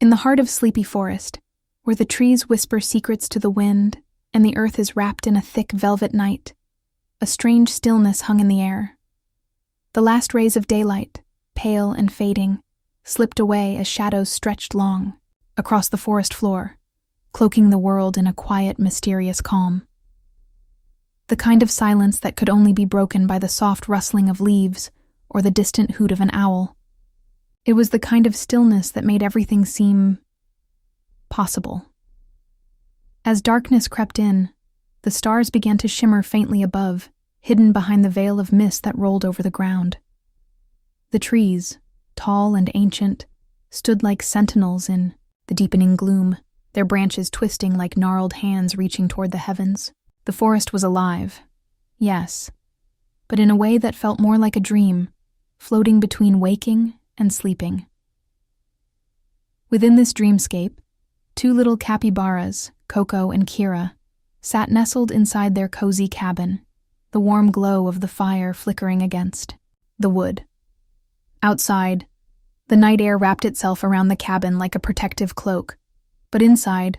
In the heart of sleepy forest, where the trees whisper secrets to the wind and the earth is wrapped in a thick velvet night, a strange stillness hung in the air. The last rays of daylight, pale and fading, slipped away as shadows stretched long across the forest floor, cloaking the world in a quiet, mysterious calm. The kind of silence that could only be broken by the soft rustling of leaves or the distant hoot of an owl. It was the kind of stillness that made everything seem possible. As darkness crept in, the stars began to shimmer faintly above, hidden behind the veil of mist that rolled over the ground. The trees, tall and ancient, stood like sentinels in the deepening gloom, their branches twisting like gnarled hands reaching toward the heavens. The forest was alive, yes, but in a way that felt more like a dream, floating between waking and sleeping. Within this dreamscape, two little capybaras, Koko and Cara, sat nestled inside their cozy cabin, the warm glow of the fire flickering against the wood. Outside, the night air wrapped itself around the cabin like a protective cloak, but inside,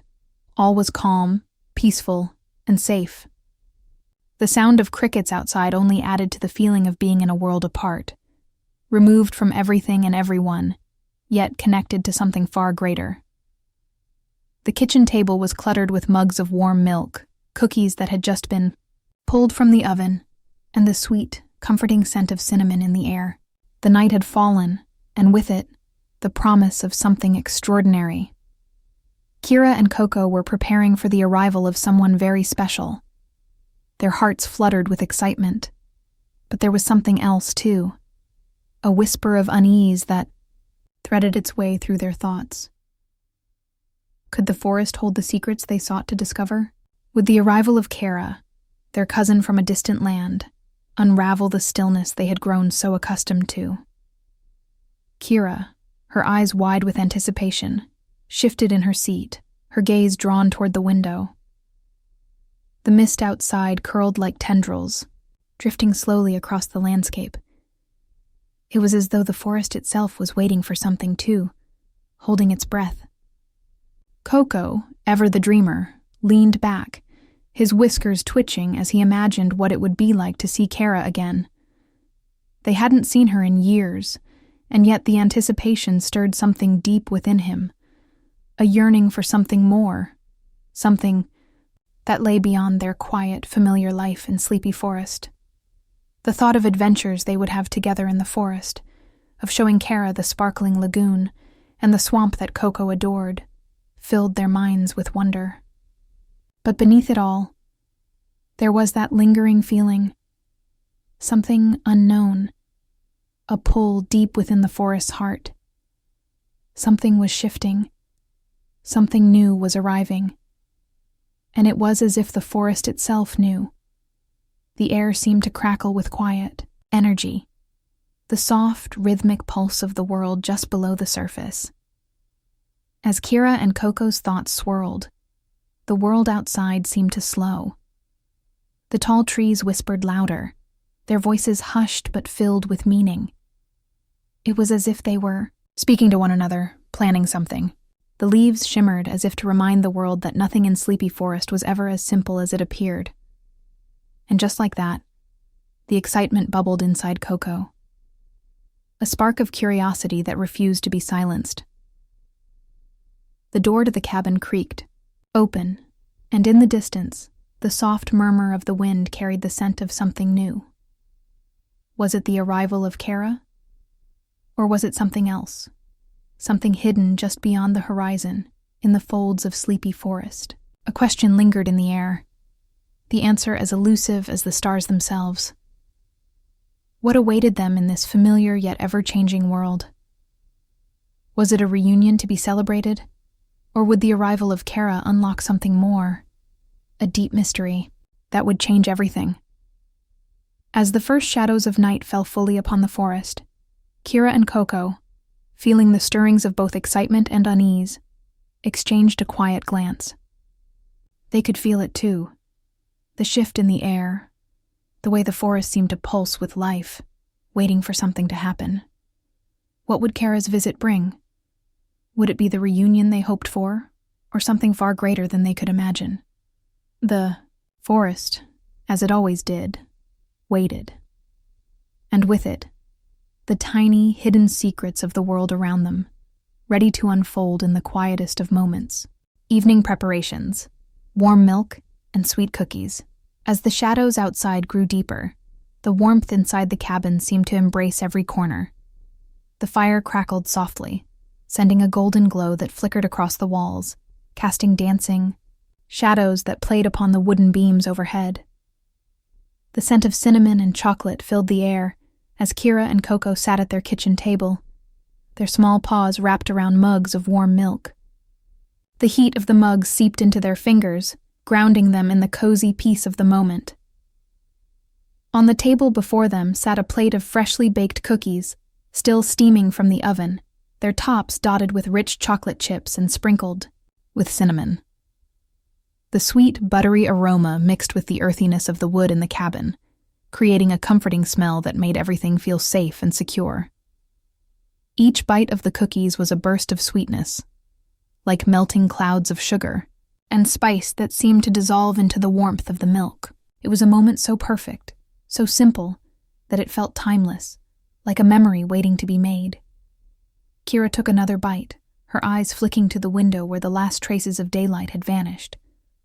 all was calm, peaceful, and safe. The sound of crickets outside only added to the feeling of being in a world apart, removed from everything and everyone, yet connected to something far greater. The kitchen table was cluttered with mugs of warm milk, cookies that had just been pulled from the oven, and the sweet, comforting scent of cinnamon in the air. The night had fallen, and with it, the promise of something extraordinary. Cara and Koko were preparing for the arrival of someone very special. Their hearts fluttered with excitement, but there was something else, too. A whisper of unease that threaded its way through their thoughts. Could the forest hold the secrets they sought to discover? Would the arrival of Cara, their cousin from a distant land, unravel the stillness they had grown so accustomed to? Cara, her eyes wide with anticipation, shifted in her seat, her gaze drawn toward the window. The mist outside curled like tendrils, drifting slowly across the landscape. It was as though the forest itself was waiting for something too, holding its breath. Koko, ever the dreamer, leaned back, his whiskers twitching as he imagined what it would be like to see Cara again. They hadn't seen her in years, and yet the anticipation stirred something deep within him, a yearning for something more, something that lay beyond their quiet, familiar life in sleepy forest. The thought of adventures they would have together in the forest, of showing Cara the sparkling lagoon and the swamp that Koko adored, filled their minds with wonder. But beneath it all, there was that lingering feeling, something unknown, a pull deep within the forest's heart. Something was shifting, something new was arriving, and it was as if the forest itself knew. The air seemed to crackle with quiet, energy, the soft, rhythmic pulse of the world just below the surface. As Cara and Koko's thoughts swirled, the world outside seemed to slow. The tall trees whispered louder, their voices hushed but filled with meaning. It was as if they were speaking to one another, planning something. The leaves shimmered as if to remind the world that nothing in Sleepy Forest was ever as simple as it appeared. And just like that, the excitement bubbled inside Koko. A spark of curiosity that refused to be silenced. The door to the cabin creaked, open, and in the distance, the soft murmur of the wind carried the scent of something new. Was it the arrival of Cara? Or was it something else? Something hidden just beyond the horizon, in the folds of Sleepy Forest? A question lingered in the air, the answer as elusive as the stars themselves. What awaited them in this familiar yet ever-changing world? Was it a reunion to be celebrated? Or would the arrival of Cara unlock something more? A deep mystery that would change everything. As the first shadows of night fell fully upon the forest, Cara and Koko, feeling the stirrings of both excitement and unease, exchanged a quiet glance. They could feel it too. The shift in the air, the way the forest seemed to pulse with life, waiting for something to happen. What would Cara's visit bring? Would it be the reunion they hoped for, or something far greater than they could imagine? The forest, as it always did, waited. And with it, the tiny, hidden secrets of the world around them, ready to unfold in the quietest of moments. Evening preparations, warm milk, and sweet cookies. As the shadows outside grew deeper, the warmth inside the cabin seemed to embrace every corner. The fire crackled softly, sending a golden glow that flickered across the walls, casting dancing shadows that played upon the wooden beams overhead. The scent of cinnamon and chocolate filled the air as Cara and Koko sat at their kitchen table, their small paws wrapped around mugs of warm milk. The heat of the mugs seeped into their fingers, grounding them in the cozy peace of the moment. On the table before them sat a plate of freshly baked cookies, still steaming from the oven, their tops dotted with rich chocolate chips and sprinkled with cinnamon. The sweet, buttery aroma mixed with the earthiness of the wood in the cabin, creating a comforting smell that made everything feel safe and secure. Each bite of the cookies was a burst of sweetness, like melting clouds of sugar, and spice that seemed to dissolve into the warmth of the milk. It was a moment so perfect, so simple, that it felt timeless, like a memory waiting to be made. Cara took another bite, her eyes flicking to the window where the last traces of daylight had vanished,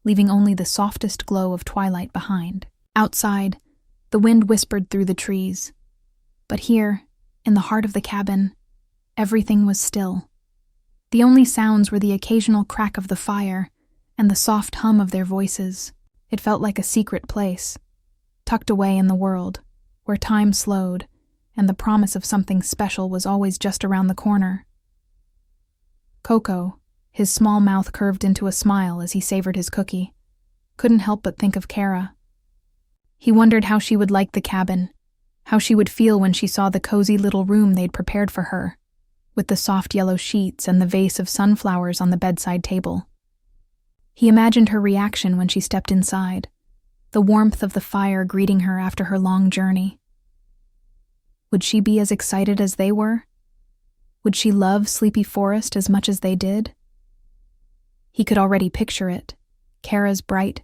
leaving only the softest glow of twilight behind. Outside, the wind whispered through the trees. But here, in the heart of the cabin, everything was still. The only sounds were the occasional crack of the fire and the soft hum of their voices. It felt like a secret place, tucked away in the world, where time slowed and the promise of something special was always just around the corner. Koko, his small mouth curved into a smile as he savored his cookie, couldn't help but think of Cara. He wondered how she would like the cabin, how she would feel when she saw the cozy little room they'd prepared for her, with the soft yellow sheets and the vase of sunflowers on the bedside table. He imagined her reaction when she stepped inside, the warmth of the fire greeting her after her long journey. Would she be as excited as they were? Would she love Sleepy Forest as much as they did? He could already picture it, Cara's bright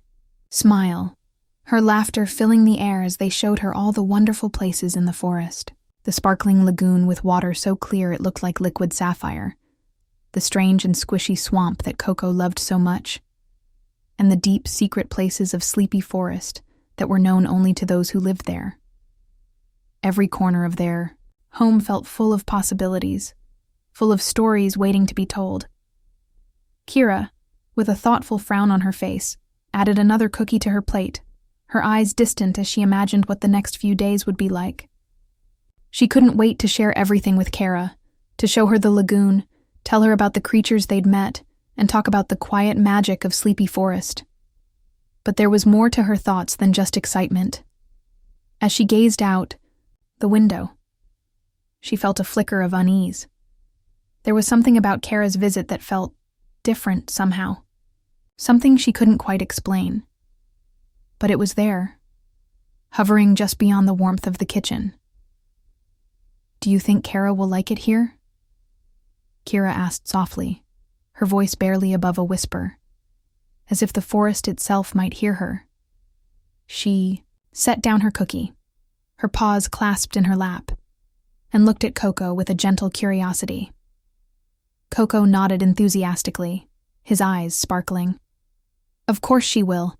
smile, her laughter filling the air as they showed her all the wonderful places in the forest. The sparkling lagoon with water so clear it looked like liquid sapphire, the strange and squishy swamp that Koko loved so much, and the deep, secret places of Sleepy Forest that were known only to those who lived there. Every corner of their home felt full of possibilities, full of stories waiting to be told. Cara, with a thoughtful frown on her face, added another cookie to her plate, her eyes distant as she imagined what the next few days would be like. She couldn't wait to share everything with Cara, to show her the lagoon, tell her about the creatures they'd met, and talk about the quiet magic of Sleepy Forest. But there was more to her thoughts than just excitement. As she gazed out the window, she felt a flicker of unease. There was something about Cara's visit that felt different somehow, something she couldn't quite explain. But it was there, hovering just beyond the warmth of the kitchen. "Do you think Cara will like it here?" Cara asked softly, her voice barely above a whisper, as if the forest itself might hear her. She set down her cookie, her paws clasped in her lap, and looked at Koko with a gentle curiosity. Koko nodded enthusiastically, his eyes sparkling. "Of course she will.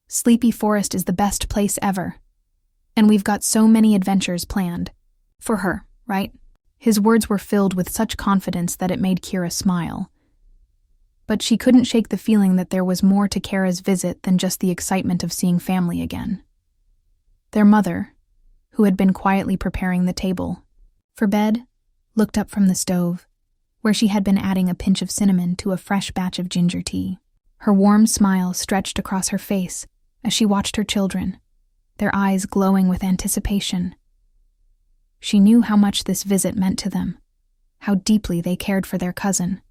Sleepy Forest is the best place ever. And we've got so many adventures planned. For her, right?" His words were filled with such confidence that it made Cara smile. But she couldn't shake the feeling that there was more to Cara's visit than just the excitement of seeing family again. Their mother, who had been quietly preparing the table for bed, looked up from the stove, where she had been adding a pinch of cinnamon to a fresh batch of ginger tea. Her warm smile stretched across her face as she watched her children, their eyes glowing with anticipation. She knew how much this visit meant to them, how deeply they cared for their cousin.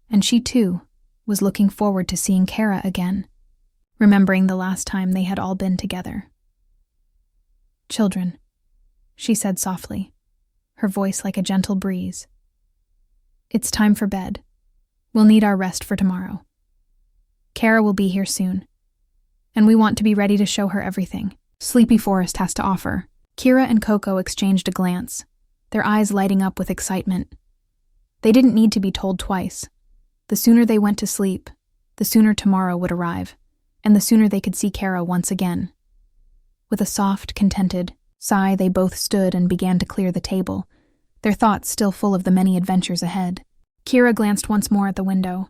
And she, too, was looking forward to seeing Cara again, remembering the last time they had all been together. "Children," she said softly, her voice like a gentle breeze. It's time for bed. We'll need our rest for tomorrow. Cara will be here soon, and we want to be ready to show her everything Sleepy Forest has to offer. Cara and Koko exchanged a glance, their eyes lighting up with excitement. They didn't need to be told twice. The sooner they went to sleep, the sooner tomorrow would arrive, and the sooner they could see Cara once again. With a soft, contented sigh, they both stood and began to clear the table, their thoughts still full of the many adventures ahead. Cara glanced once more at the window,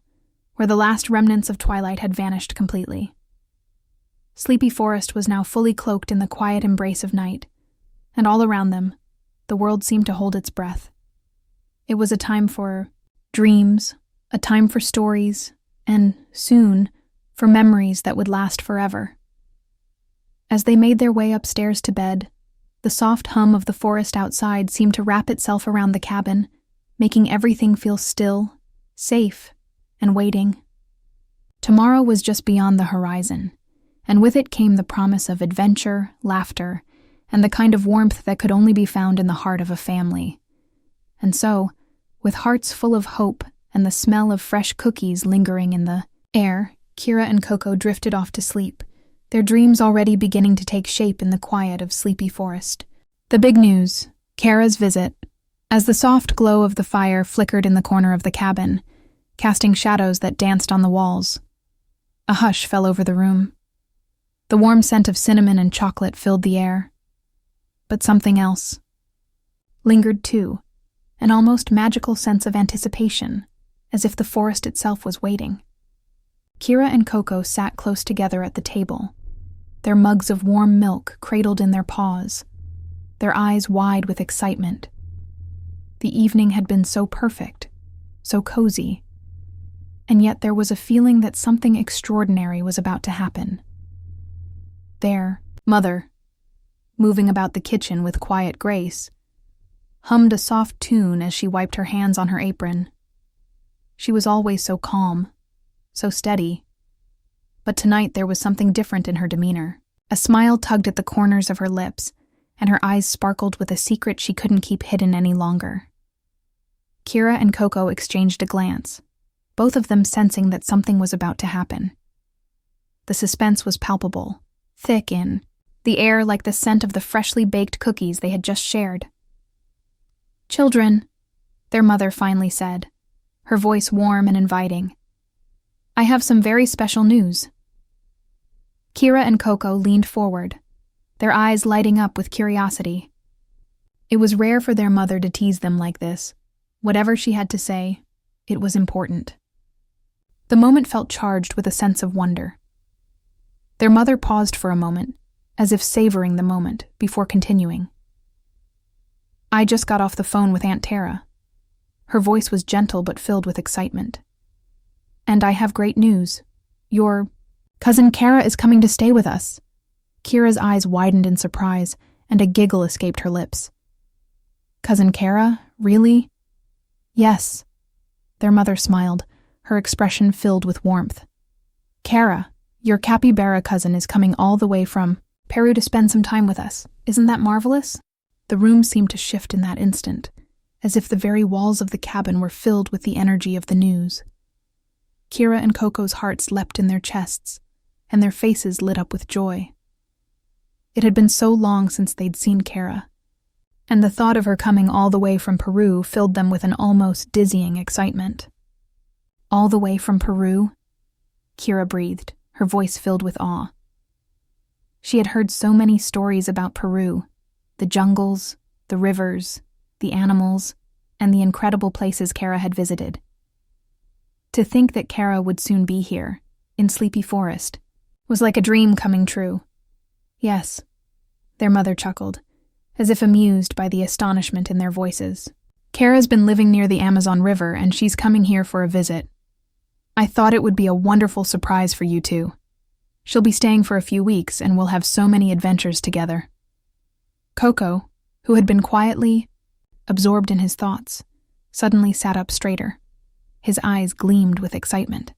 where the last remnants of twilight had vanished completely. Sleepy Forest was now fully cloaked in the quiet embrace of night, and all around them, the world seemed to hold its breath. It was a time for dreams, a time for stories, and, soon, for memories that would last forever. As they made their way upstairs to bed, the soft hum of the forest outside seemed to wrap itself around the cabin, making everything feel still, safe, and waiting. Tomorrow was just beyond the horizon, and with it came the promise of adventure, laughter, and the kind of warmth that could only be found in the heart of a family. And so, with hearts full of hope and the smell of fresh cookies lingering in the air, Cara and Koko drifted off to sleep, their dreams already beginning to take shape in the quiet of Sleepy Forest. The big news, Cara's visit. As the soft glow of the fire flickered in the corner of the cabin, casting shadows that danced on the walls, a hush fell over the room. The warm scent of cinnamon and chocolate filled the air. But something else lingered too, an almost magical sense of anticipation, as if the forest itself was waiting. Cara and Koko sat close together at the table, their mugs of warm milk cradled in their paws, their eyes wide with excitement. The evening had been so perfect, so cozy, and yet there was a feeling that something extraordinary was about to happen. Their mother, moving about the kitchen with quiet grace, hummed a soft tune as she wiped her hands on her apron. She was always so calm, so steady, but tonight there was something different in her demeanor. A smile tugged at the corners of her lips, and her eyes sparkled with a secret she couldn't keep hidden any longer. Cara and Koko exchanged a glance, both of them sensing that something was about to happen. The suspense was palpable, thick in the air like the scent of the freshly baked cookies they had just shared. "Children," their mother finally said, her voice warm and inviting, "I have some very special news." Cara and Koko leaned forward, their eyes lighting up with curiosity. It was rare for their mother to tease them like this. Whatever she had to say, it was important. The moment felt charged with a sense of wonder. Their mother paused for a moment, as if savoring the moment, before continuing. "I just got off the phone with Aunt Tara." Her voice was gentle but filled with excitement. "And I have great news. Your cousin Cara is coming to stay with us." Kira's eyes widened in surprise, and a giggle escaped her lips. "Cousin Cara? Really?" "Yes." Their mother smiled, her expression filled with warmth. "Cara, your Capybara cousin is coming all the way from Peru to spend some time with us. Isn't that marvelous?" The room seemed to shift in that instant, as if the very walls of the cabin were filled with the energy of the news. Cara and Koko's hearts leapt in their chests, and their faces lit up with joy. It had been so long since they'd seen Cara, and the thought of her coming all the way from Peru filled them with an almost dizzying excitement. "All the way from Peru?" Cara breathed, her voice filled with awe. She had heard so many stories about Peru, the jungles, the rivers, the animals, and the incredible places Cara had visited. To think that Cara would soon be here, in Sleepy Forest, was like a dream coming true. "Yes," their mother chuckled, as if amused by the astonishment in their voices. "Cara's been living near the Amazon River, and she's coming here for a visit. I thought it would be a wonderful surprise for you two. She'll be staying for a few weeks, and we'll have so many adventures together." Koko, who had been quietly absorbed in his thoughts, suddenly sat up straighter. His eyes gleamed with excitement.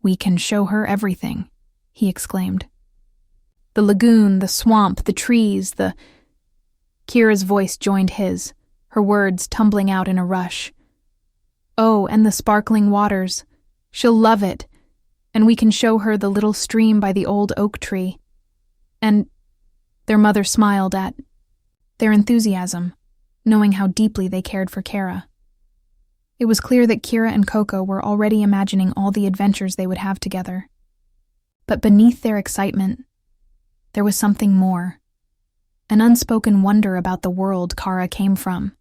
"We can show her everything," he exclaimed. "The lagoon, the swamp, the trees, Kira's voice joined his, her words tumbling out in a rush, Oh, and the sparkling waters. She'll love it. And we can show her the little stream by the old oak tree. And their mother smiled at their enthusiasm, knowing how deeply they cared for Cara. It was clear that Cara and Koko were already imagining all the adventures they would have together. But beneath their excitement, there was something more. An unspoken wonder about the world Cara came from.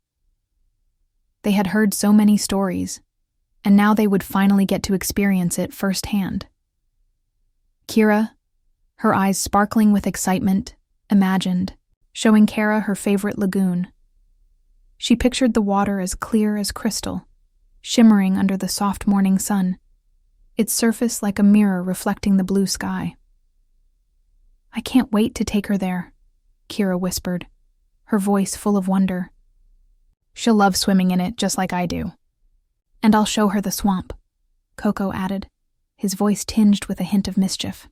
They had heard so many stories, and now they would finally get to experience it firsthand. Cara, her eyes sparkling with excitement, imagined, showing Cara her favorite lagoon. She pictured the water as clear as crystal, shimmering under the soft morning sun, its surface like a mirror reflecting the blue sky. "I can't wait to take her there," Cara whispered, her voice full of wonder. "She'll love swimming in it just like I do. And I'll show her the swamp," Koko added, his voice tinged with a hint of mischief.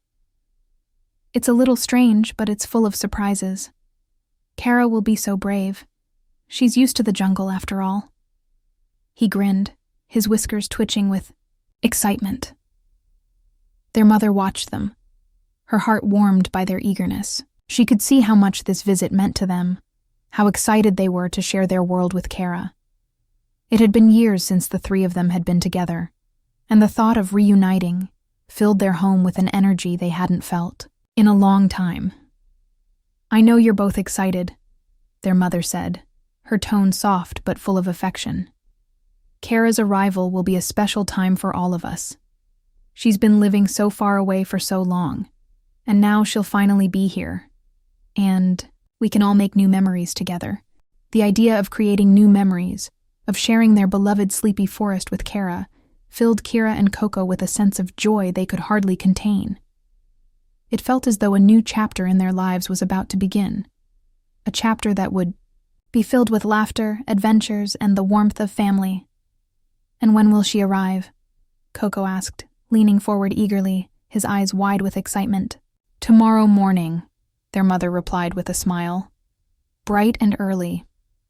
"It's a little strange, but it's full of surprises. Cara will be so brave. She's used to the jungle after all." He grinned, his whiskers twitching with excitement. Their mother watched them, her heart warmed by their eagerness. She could see how much this visit meant to them, how excited they were to share their world with Cara. It had been years since the three of them had been together, and the thought of reuniting filled their home with an energy they hadn't felt in a long time. "I know you're both excited," their mother said, her tone soft but full of affection. "Cara's arrival will be a special time for all of us. She's been living so far away for so long, and now she'll finally be here. And we can all make new memories together." The idea of creating new memories, of sharing their beloved sleepy forest with Cara, filled Cara and Koko with a sense of joy they could hardly contain. It felt as though a new chapter in their lives was about to begin, a chapter that would be filled with laughter, adventures, and the warmth of family. "And when will she arrive?" Koko asked, leaning forward eagerly, his eyes wide with excitement. "Tomorrow morning," their mother replied with a smile. "Bright and early,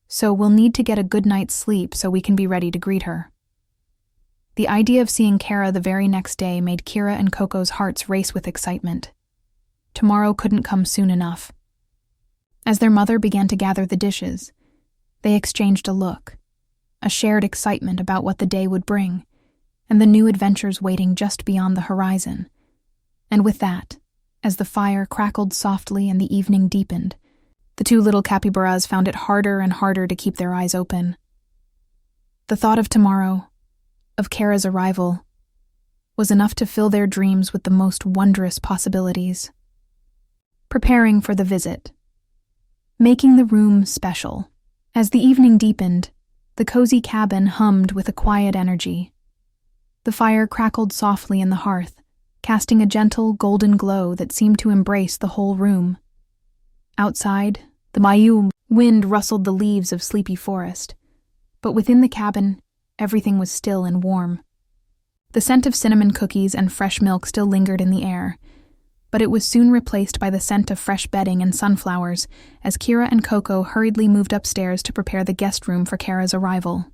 so we'll need to get a good night's sleep so we can be ready to greet her." The idea of seeing Cara the very next day made Cara and Koko's hearts race with excitement. Tomorrow couldn't come soon enough. As their mother began to gather the dishes, they exchanged a look, a shared excitement about what the day would bring, and the new adventures waiting just beyond the horizon. And with that, as the fire crackled softly and the evening deepened, the two little capybaras found it harder and harder to keep their eyes open. The thought of tomorrow, of Cara's arrival, was enough to fill their dreams with the most wondrous possibilities. Preparing for the visit. Making the room special. As the evening deepened, the cozy cabin hummed with a quiet energy. The fire crackled softly in the hearth, casting a gentle golden glow that seemed to embrace the whole room. Outside, the Mayu wind rustled the leaves of sleepy forest, but within the cabin, everything was still and warm. The scent of cinnamon cookies and fresh milk still lingered in the air, but it was soon replaced by the scent of fresh bedding and sunflowers as Cara and Koko hurriedly moved upstairs to prepare the guest room for Cara's arrival.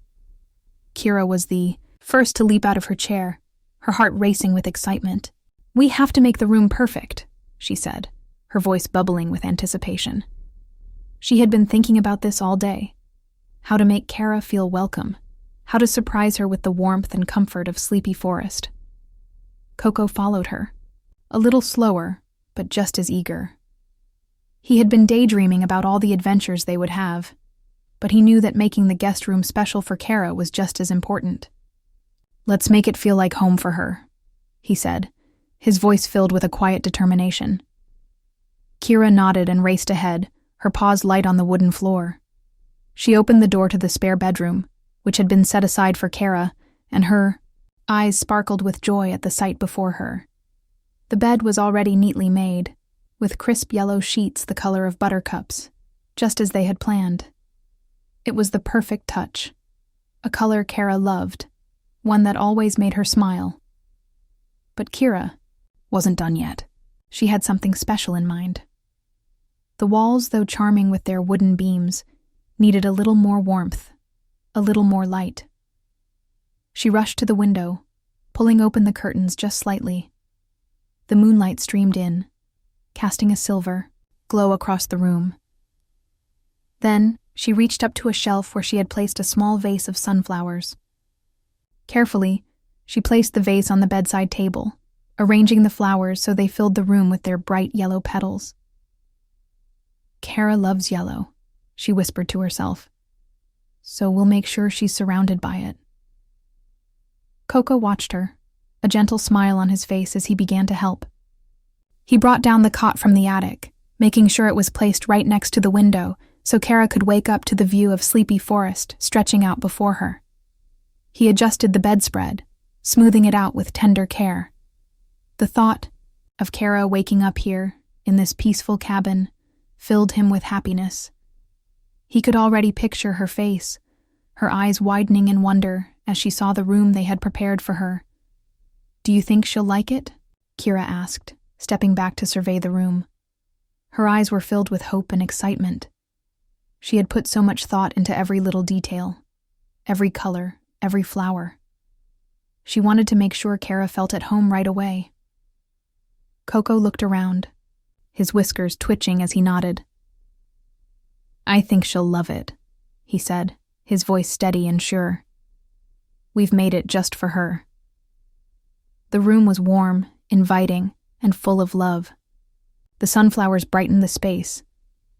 Cara was the first to leap out of her chair, her heart racing with excitement. "We have to make the room perfect," she said, her voice bubbling with anticipation. She had been thinking about this all day, how to make Cara feel welcome, how to surprise her with the warmth and comfort of sleepy forest. Koko followed her, a little slower, but just as eager. He had been daydreaming about all the adventures they would have, but he knew that making the guest room special for Cara was just as important. "Let's make it feel like home for her," he said, his voice filled with a quiet determination. Cara nodded and raced ahead, her paws light on the wooden floor. She opened the door to the spare bedroom, which had been set aside for Cara, and her eyes sparkled with joy at the sight before her. The bed was already neatly made, with crisp yellow sheets the color of buttercups, just as they had planned. It was the perfect touch, a color Cara loved, one that always made her smile. But Cara wasn't done yet. She had something special in mind. The walls, though charming with their wooden beams, needed a little more warmth, a little more light. She rushed to the window, pulling open the curtains just slightly. The moonlight streamed in, casting a silver glow across the room. Then, she reached up to a shelf where she had placed a small vase of sunflowers. Carefully, she placed the vase on the bedside table, arranging the flowers so they filled the room with their bright yellow petals. "Cara loves yellow," she whispered to herself, "so we'll make sure she's surrounded by it." Koko watched her, a gentle smile on his face as he began to help. He brought down the cot from the attic, making sure it was placed right next to the window so Cara could wake up to the view of sleepy forest stretching out before her. He adjusted the bedspread, smoothing it out with tender care. The thought of Cara waking up here, in this peaceful cabin, filled him with happiness. He could already picture her face, her eyes widening in wonder as she saw the room they had prepared for her. "Do you think she'll like it?" Cara asked, stepping back to survey the room. Her eyes were filled with hope and excitement. She had put so much thought into every little detail, every color, every flower. She wanted to make sure Cara felt at home right away. Koko looked around, his whiskers twitching as he nodded. "I think she'll love it," he said, his voice steady and sure. "We've made it just for her." The room was warm, inviting, and full of love. The sunflowers brightened the space,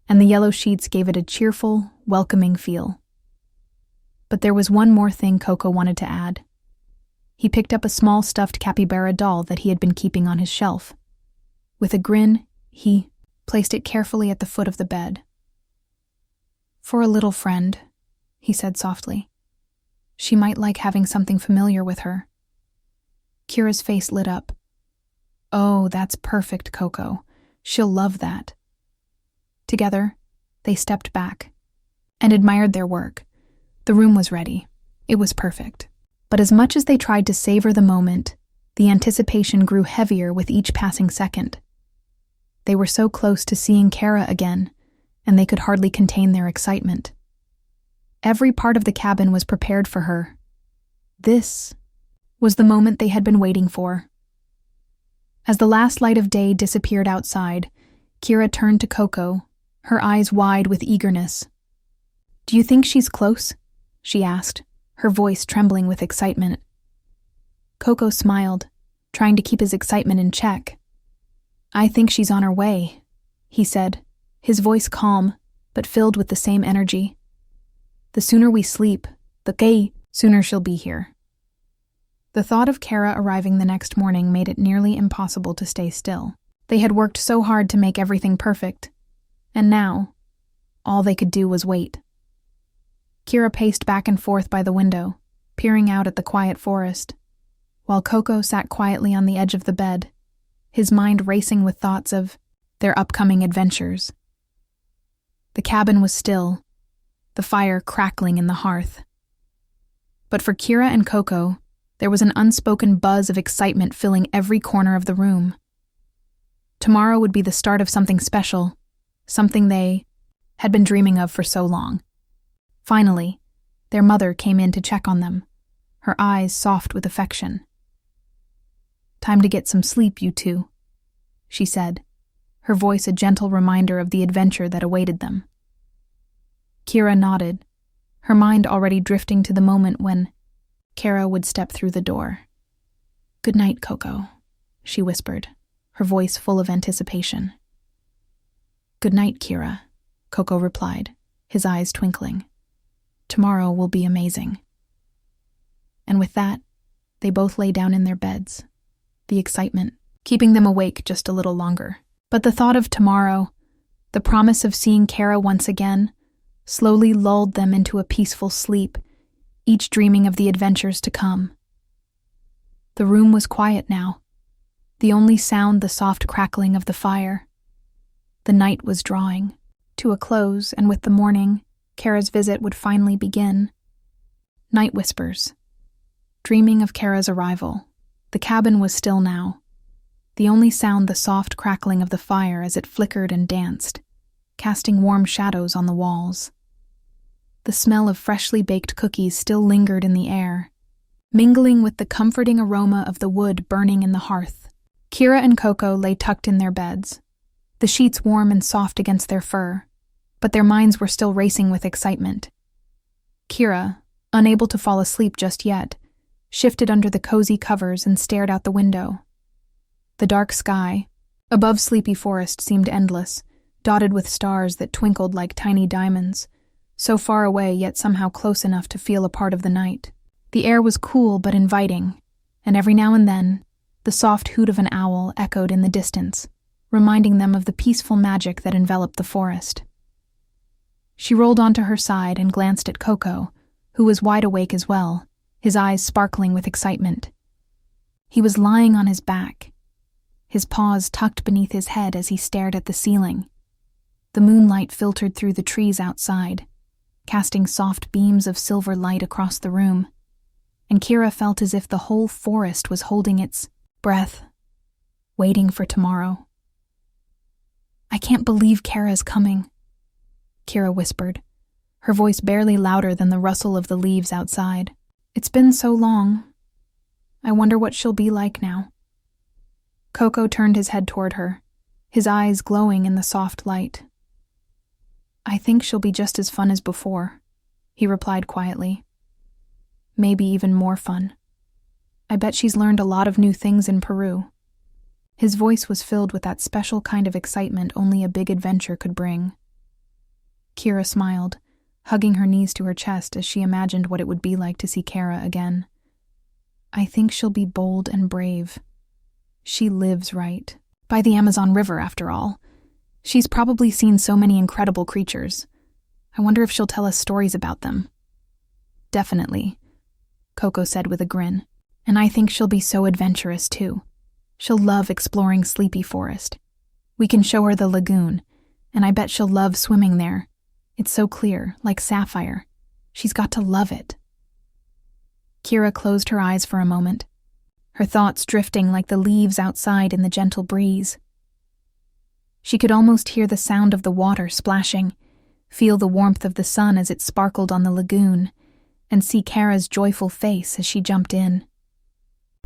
and the yellow sheets gave it a cheerful, welcoming feel. But there was one more thing Koko wanted to add. He picked up a small stuffed capybara doll that he had been keeping on his shelf. With a grin, he placed it carefully at the foot of the bed. "For a little friend," he said softly. "She might like having something familiar with her." Kira's face lit up. "Oh, that's perfect, Koko. She'll love that." Together, they stepped back and admired their work. The room was ready. It was perfect. But as much as they tried to savor the moment, the anticipation grew heavier with each passing second. They were so close to seeing Cara again, and they could hardly contain their excitement. Every part of the cabin was prepared for her. This was the moment they had been waiting for. As the last light of day disappeared outside, Cara turned to Koko, her eyes wide with eagerness. "Do you think she's close?" she asked, her voice trembling with excitement. Koko smiled, trying to keep his excitement in check. "I think she's on her way," he said, his voice calm, but filled with the same energy. "The sooner we sleep, the sooner she'll be here." The thought of Cara arriving the next morning made it nearly impossible to stay still. They had worked so hard to make everything perfect, and now, all they could do was wait. Cara paced back and forth by the window, peering out at the quiet forest, while Koko sat quietly on the edge of the bed, his mind racing with thoughts of their upcoming adventures. The cabin was still, the fire crackling in the hearth. But for Cara and Koko, there was an unspoken buzz of excitement filling every corner of the room. Tomorrow would be the start of something special, something they had been dreaming of for so long. Finally, their mother came in to check on them, her eyes soft with affection. "Time to get some sleep, you two," she said, her voice a gentle reminder of the adventure that awaited them. Cara nodded, her mind already drifting to the moment when Cara would step through the door. "Good night, Koko," she whispered, her voice full of anticipation. "Good night, Cara," Koko replied, his eyes twinkling. "Tomorrow will be amazing." And with that, they both lay down in their beds, the excitement keeping them awake just a little longer. But the thought of tomorrow, the promise of seeing Cara once again, slowly lulled them into a peaceful sleep, each dreaming of the adventures to come. The room was quiet now, the only sound the soft crackling of the fire. The night was drawing to a close, and with the morning, Cara's visit would finally begin. Night whispers. Dreaming of Cara's arrival, the cabin was still now, the only sound the soft crackling of the fire as it flickered and danced, casting warm shadows on the walls. The smell of freshly baked cookies still lingered in the air, mingling with the comforting aroma of the wood burning in the hearth. Cara and Koko lay tucked in their beds, the sheets warm and soft against their fur, but their minds were still racing with excitement. Cara, unable to fall asleep just yet, shifted under the cozy covers and stared out the window. The dark sky, above Sleepy Forest, seemed endless, dotted with stars that twinkled like tiny diamonds, so far away yet somehow close enough to feel a part of the night. The air was cool but inviting, and every now and then, the soft hoot of an owl echoed in the distance, reminding them of the peaceful magic that enveloped the forest. She rolled onto her side and glanced at Koko, who was wide awake as well, his eyes sparkling with excitement. He was lying on his back, his paws tucked beneath his head as he stared at the ceiling. The moonlight filtered through the trees outside, casting soft beams of silver light across the room, and Cara felt as if the whole forest was holding its breath, waiting for tomorrow. "I can't believe Cara's coming," Cara whispered, her voice barely louder than the rustle of the leaves outside. "It's been so long. I wonder what she'll be like now." Koko turned his head toward her, his eyes glowing in the soft light. "I think she'll be just as fun as before," he replied quietly. "Maybe even more fun. I bet she's learned a lot of new things in Peru." His voice was filled with that special kind of excitement only a big adventure could bring. Cara smiled, hugging her knees to her chest as she imagined what it would be like to see Cara again. "I think she'll be bold and brave. She lives right by the Amazon River, after all. She's probably seen so many incredible creatures. I wonder if she'll tell us stories about them." "Definitely," Koko said with a grin. "And I think she'll be so adventurous, too. She'll love exploring Sleepy Forest. We can show her the lagoon, and I bet she'll love swimming there. It's so clear, like sapphire. She's got to love it." Cara closed her eyes for a moment, her thoughts drifting like the leaves outside in the gentle breeze. She could almost hear the sound of the water splashing, feel the warmth of the sun as it sparkled on the lagoon, and see Cara's joyful face as she jumped in.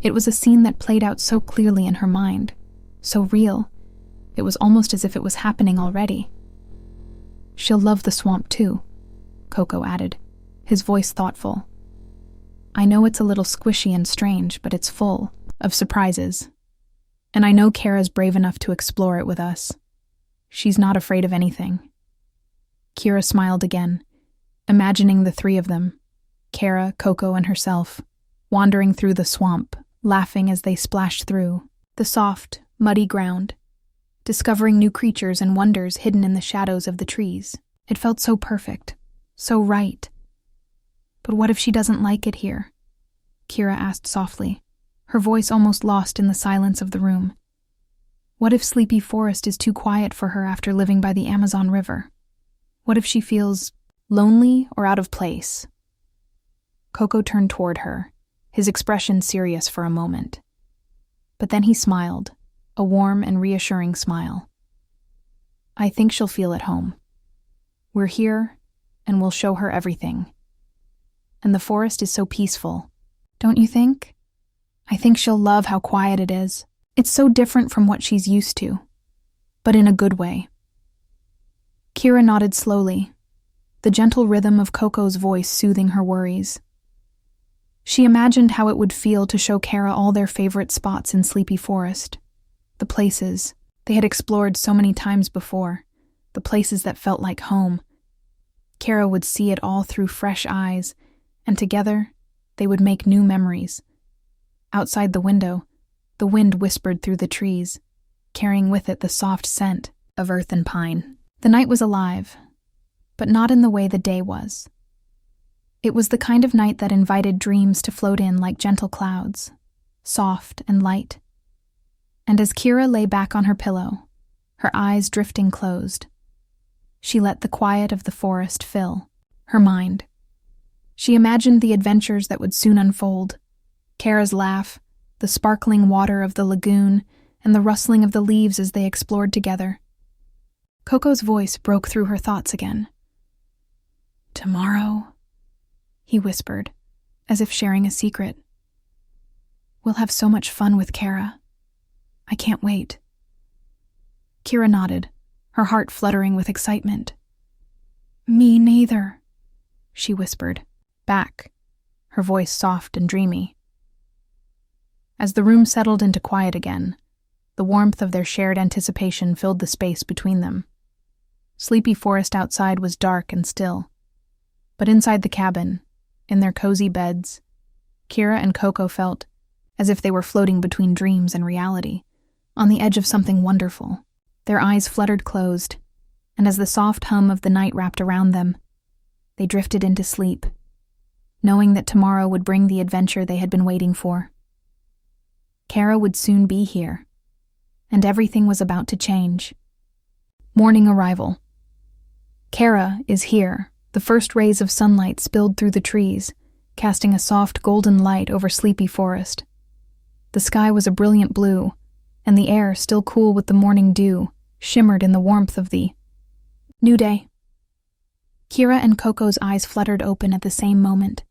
It was a scene that played out so clearly in her mind, so real. It was almost as if it was happening already. "She'll love the swamp too," Koko added, his voice thoughtful. "I know it's a little squishy and strange, but it's full of surprises. And I know Cara's brave enough to explore it with us. She's not afraid of anything." Cara smiled again, imagining the three of them, Cara, Koko, and herself, wandering through the swamp, laughing as they splashed through the soft, muddy ground, discovering new creatures and wonders hidden in the shadows of the trees. It felt so perfect, so right. "But what if she doesn't like it here?" Cara asked softly, her voice almost lost in the silence of the room. "What if Sleepy Forest is too quiet for her after living by the Amazon River? What if she feels lonely or out of place?" Koko turned toward her, his expression serious for a moment. But then he smiled, a warm and reassuring smile. "I think she'll feel at home. We're here, and we'll show her everything. And the forest is so peaceful, don't you think? I think she'll love how quiet it is. It's so different from what she's used to, but in a good way." Cara nodded slowly, the gentle rhythm of Koko's voice soothing her worries. She imagined how it would feel to show Cara all their favorite spots in Sleepy Forest, the places they had explored so many times before, the places that felt like home. Cara would see it all through fresh eyes, and together they would make new memories. Outside the window, the wind whispered through the trees, carrying with it the soft scent of earth and pine. The night was alive, but not in the way the day was. It was the kind of night that invited dreams to float in like gentle clouds, soft and light. And as Cara lay back on her pillow, her eyes drifting closed, she let the quiet of the forest fill her mind. She imagined the adventures that would soon unfold, Cara's laugh, the sparkling water of the lagoon, and the rustling of the leaves as they explored together. Koko's voice broke through her thoughts again. "Tomorrow," he whispered, as if sharing a secret. We'll have so much fun with Cara. I can't wait. Kira nodded, her heart fluttering with excitement. Me neither, she whispered, back, her voice soft and dreamy. As the room settled into quiet again, the warmth of their shared anticipation filled the space between them. Sleepy Forest outside was dark and still, but inside the cabin, in their cozy beds, Kira and Koko felt as if they were floating between dreams and reality, on the edge of something wonderful. Their eyes fluttered closed, and as the soft hum of the night wrapped around them, they drifted into sleep, knowing that tomorrow would bring the adventure they had been waiting for. Cara would soon be here, and everything was about to change. Morning arrival. Cara is here. The first rays of sunlight spilled through the trees, casting a soft golden light over Sleepy Forest. The sky was a brilliant blue, and the air, still cool with the morning dew, shimmered in the warmth of the new day. Kira and Koko's eyes fluttered open at the same moment,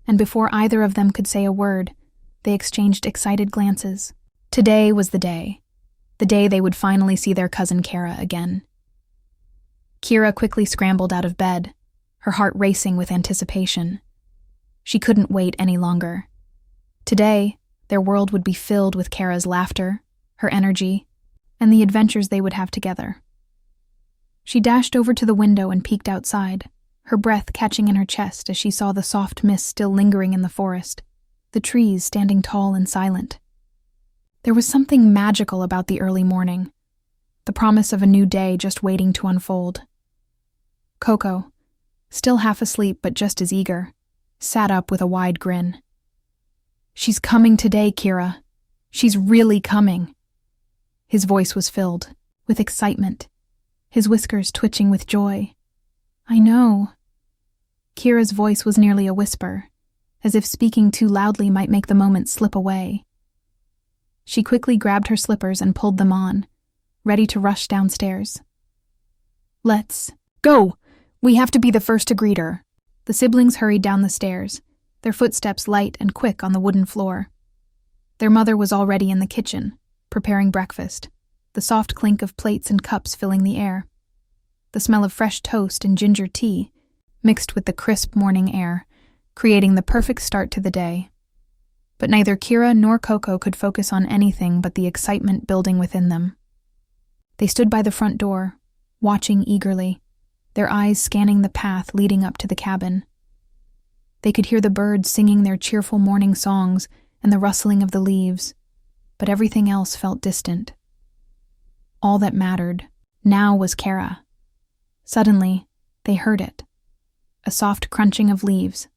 and before either of them could say a word, they exchanged excited glances. Today was the day they would finally see their cousin Cara again. Kira quickly scrambled out of bed, her heart racing with anticipation. She couldn't wait any longer. Today, their world would be filled with Cara's laughter, her energy, and the adventures they would have together. She dashed over to the window and peeked outside, her breath catching in her chest as she saw the soft mist still lingering in the forest, the trees standing tall and silent. There was something magical about the early morning, the promise of a new day just waiting to unfold. Koko, still half asleep but just as eager, sat up with a wide grin. She's coming today, Kira. She's really coming. His voice was filled with excitement, his whiskers twitching with joy. I know. Kira's voice was nearly a whisper, as if speaking too loudly might make the moment slip away. She quickly grabbed her slippers and pulled them on, ready to rush downstairs. Let's go! We have to be the first to greet her. The siblings hurried down the stairs, their footsteps light and quick on the wooden floor. Their mother was already in the kitchen, preparing breakfast, the soft clink of plates and cups filling the air. The smell of fresh toast and ginger tea, mixed with the crisp morning air, creating the perfect start to the day. But neither Kira nor Koko could focus on anything but the excitement building within them. They stood by the front door, watching eagerly, their eyes scanning the path leading up to the cabin. They could hear the birds singing their cheerful morning songs and the rustling of the leaves, but everything else felt distant. All that mattered now was Cara. Suddenly, they heard it. A soft crunching of leaves,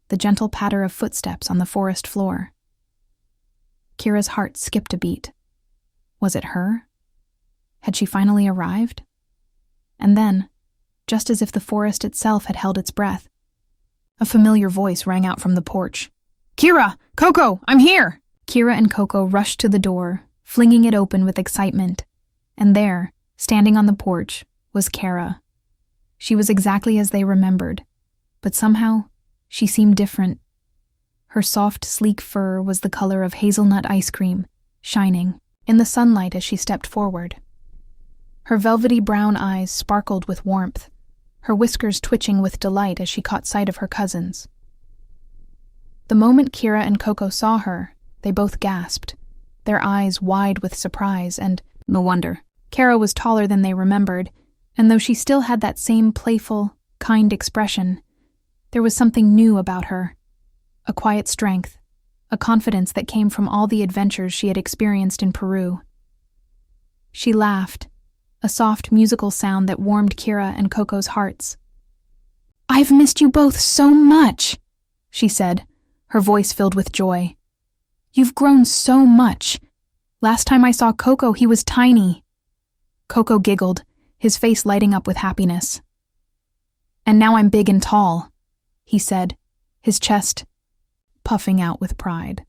the gentle patter of footsteps on the forest floor. Kira's heart skipped a beat. Was it her? Had she finally arrived? And then, just as if the forest itself had held its breath, a familiar voice rang out from the porch. Kira! Koko! I'm here! Kira and Koko rushed to the door, flinging it open with excitement. And there, standing on the porch, was Cara. She was exactly as they remembered, but somehow, she seemed different. Her soft, sleek fur was the color of hazelnut ice cream, shining in the sunlight as she stepped forward. Her velvety brown eyes sparkled with warmth, her whiskers twitching with delight as she caught sight of her cousins. The moment Kira and Koko saw her, they both gasped, their eyes wide with surprise, and no wonder. Cara was taller than they remembered, and though she still had that same playful, kind expression, there was something new about her. A quiet strength, a confidence that came from all the adventures she had experienced in Peru. She laughed, a soft musical sound that warmed Kira and Koko's hearts. I've missed you both so much, she said, her voice filled with joy. You've grown so much. Last time I saw Koko, he was tiny. Koko giggled, his face lighting up with happiness. And now I'm big and tall, he said, his chest puffing out with pride.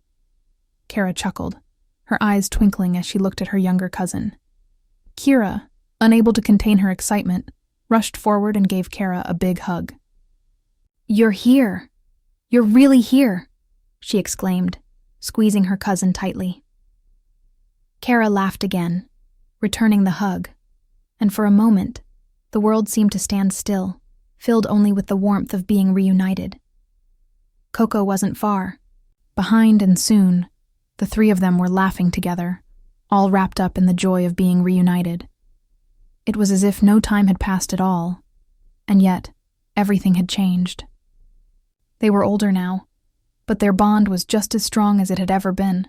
Cara chuckled, her eyes twinkling as she looked at her younger cousin. Kira, unable to contain her excitement, rushed forward and gave Cara a big hug. You're here. You're really here, she exclaimed, squeezing her cousin tightly. Cara laughed again, returning the hug, and for a moment, the world seemed to stand still, filled only with the warmth of being reunited. Koko wasn't far. Behind and soon, the three of them were laughing together, all wrapped up in the joy of being reunited. It was as if no time had passed at all, and yet everything had changed. They were older now, but their bond was just as strong as it had ever been.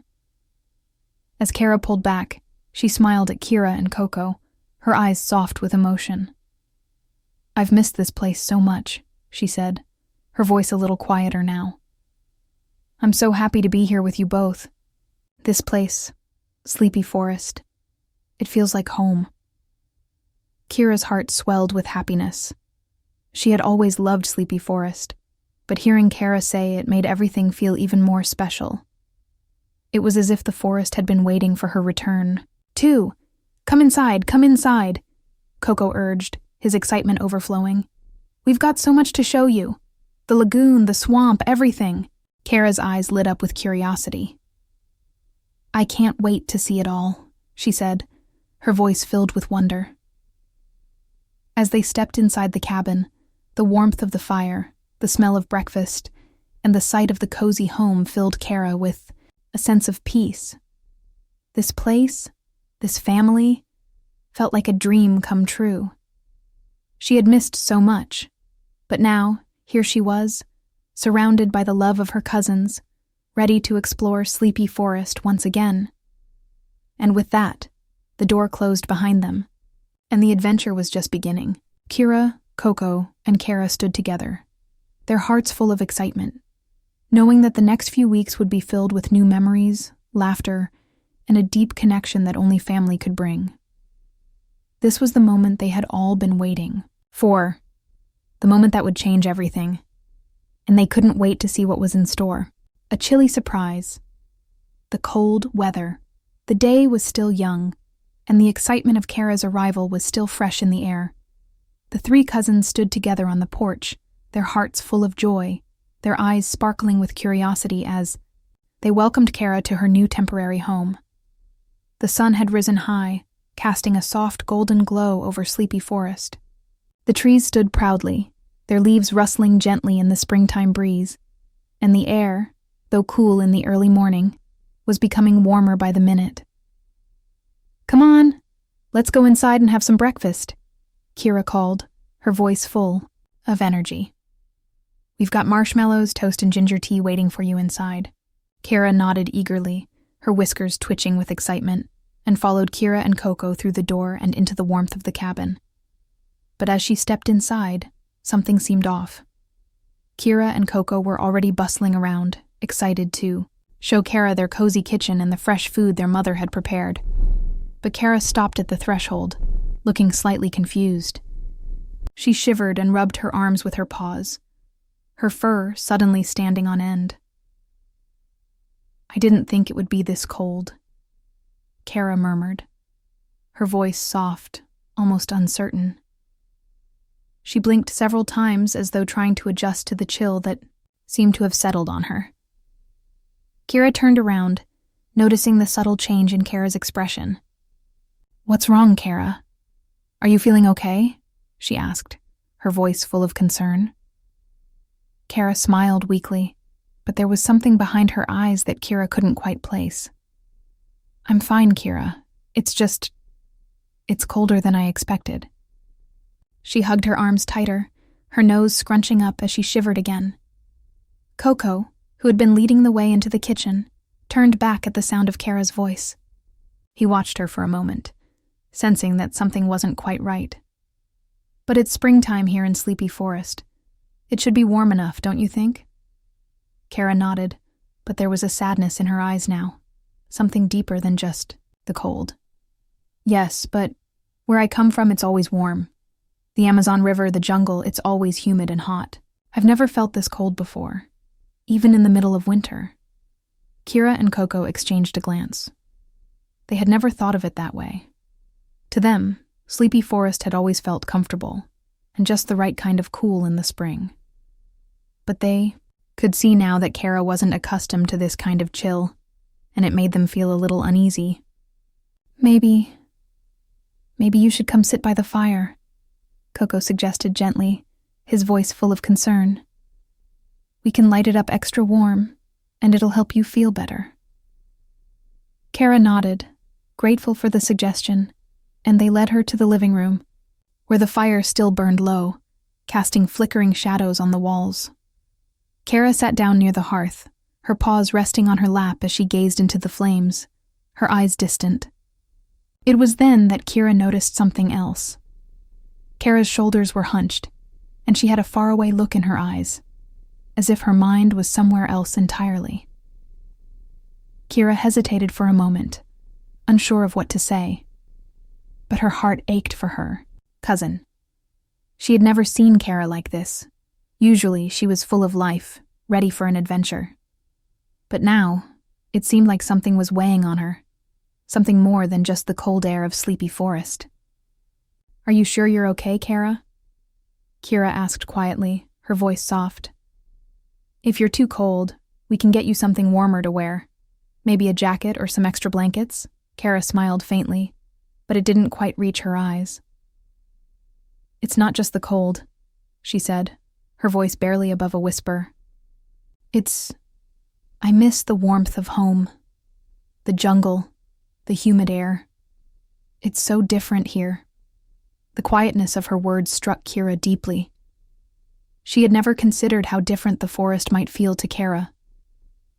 As Cara pulled back, she smiled at Kira and Koko, her eyes soft with emotion. "I've missed this place so much," she said, her voice a little quieter now. "I'm so happy to be here with you both. This place, Sleepy Forest, it feels like home." Kira's heart swelled with happiness. She had always loved Sleepy Forest, but hearing Cara say it made everything feel even more special. It was as if the forest had been waiting for her return. "Two, come inside," Koko urged, his excitement overflowing. "We've got so much to show you. The lagoon, the swamp, everything." Cara's eyes lit up with curiosity. "I can't wait to see it all," she said, her voice filled with wonder. As they stepped inside the cabin, the warmth of the fire, the smell of breakfast, and the sight of the cozy home filled Cara with a sense of peace. This place, this family, felt like a dream come true. She had missed so much, but now, here she was, surrounded by the love of her cousins, ready to explore Sleepy Forest once again. And with that, the door closed behind them, and the adventure was just beginning. Kira, Koko, and Cara stood together, their hearts full of excitement, knowing that the next few weeks would be filled with new memories, laughter, and a deep connection that only family could bring. This was the moment they had all been waiting for, the moment that would change everything, and they couldn't wait to see what was in store. A chilly surprise. The cold weather. The day was still young, and the excitement of Cara's arrival was still fresh in the air. The three cousins stood together on the porch, their hearts full of joy, their eyes sparkling with curiosity as they welcomed Cara to her new temporary home. The sun had risen high, casting a soft golden glow over Sleepy Forest. The trees stood proudly, their leaves rustling gently in the springtime breeze, and the air, though cool in the early morning, was becoming warmer by the minute. "Come on, let's go inside and have some breakfast," Kira called, her voice full of energy. "We've got marshmallows, toast, and ginger tea waiting for you inside." Cara nodded eagerly, her whiskers twitching with excitement, and followed Kira and Koko through the door and into the warmth of the cabin. But as she stepped inside, something seemed off. Kira and Koko were already bustling around, excited to show Cara their cozy kitchen and the fresh food their mother had prepared. But Cara stopped at the threshold, looking slightly confused. She shivered and rubbed her arms with her paws, her fur suddenly standing on end. "I didn't think it would be this cold," Cara murmured, her voice soft, almost uncertain. She blinked several times as though trying to adjust to the chill that seemed to have settled on her. Kira turned around, noticing the subtle change in Cara's expression. "What's wrong, Cara? Are you feeling okay?" she asked, her voice full of concern. Cara smiled weakly, but there was something behind her eyes that Kira couldn't quite place. "I'm fine, Kira. It's colder than I expected." She hugged her arms tighter, her nose scrunching up as she shivered again. Koko, who had been leading the way into the kitchen, turned back at the sound of Cara's voice. He watched her for a moment, sensing that something wasn't quite right. "But it's springtime here in Sleepy Forest. It should be warm enough, don't you think?" Cara nodded, but there was a sadness in her eyes now, something deeper than just the cold. "Yes, but where I come from, it's always warm. The Amazon River, the jungle, it's always humid and hot. I've never felt this cold before, even in the middle of winter." Kira and Koko exchanged a glance. They had never thought of it that way. To them, Sleepy Forest had always felt comfortable, and just the right kind of cool in the spring. But they could see now that Cara wasn't accustomed to this kind of chill. and it made them feel a little uneasy. Maybe you should come sit by the fire, Koko suggested gently, his voice full of concern. We can light it up extra warm, and it'll help you feel better. Cara nodded, grateful for the suggestion, and they led her to the living room, where the fire still burned low, casting flickering shadows on the walls. Cara sat down near the hearth, her paws resting on her lap as she gazed into the flames, her eyes distant. It was then that Kira noticed something else. Cara's shoulders were hunched, and she had a faraway look in her eyes, as if her mind was somewhere else entirely. Kira hesitated for a moment, unsure of what to say, but her heart ached for her cousin. She had never seen Cara like this. Usually she was full of life, ready for an adventure. But now, it seemed like something was weighing on her, something more than just the cold air of sleepy forest. Are you sure you're okay, Cara? Kira asked quietly, her voice soft. If you're too cold, we can get you something warmer to wear. Maybe a jacket or some extra blankets? Cara smiled faintly, but it didn't quite reach her eyes. It's not just the cold, she said, her voice barely above a whisper. I miss the warmth of home, the jungle, the humid air. It's so different here. The quietness of her words struck Kira deeply. She had never considered how different the forest might feel to Cara.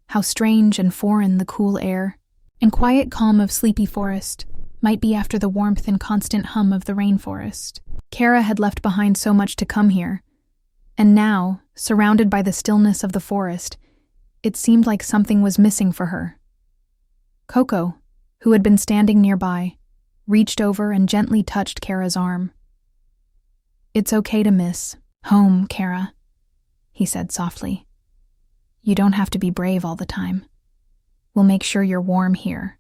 How strange and foreign the cool air and quiet calm of sleepy forest might be after the warmth and constant hum of the rainforest. Cara had left behind so much to come here, and now, surrounded by the stillness of the forest, it seemed like something was missing for her. Koko, who had been standing nearby, reached over and gently touched Cara's arm. It's okay to miss home, Cara, he said softly. You don't have to be brave all the time. We'll make sure you're warm here,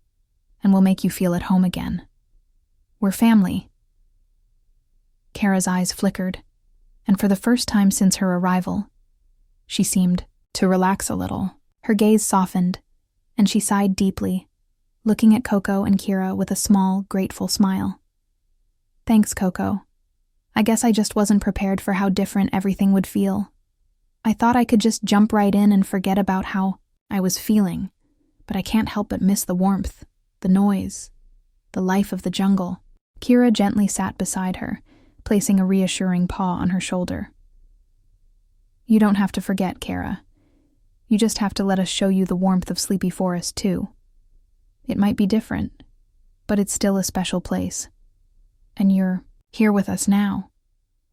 and we'll make you feel at home again. We're family. Cara's eyes flickered, and for the first time since her arrival, she seemed to relax a little. Her gaze softened, and she sighed deeply, looking at Koko and Kira with a small, grateful smile. Thanks, Koko. I guess I just wasn't prepared for how different everything would feel. I thought I could just jump right in and forget about how I was feeling, but I can't help but miss the warmth, the noise, the life of the jungle. Kira gently sat beside her, placing a reassuring paw on her shoulder. You don't have to forget, Cara. You just have to let us show you the warmth of Sleepy Forest, too. It might be different, but it's still a special place. And you're here with us now.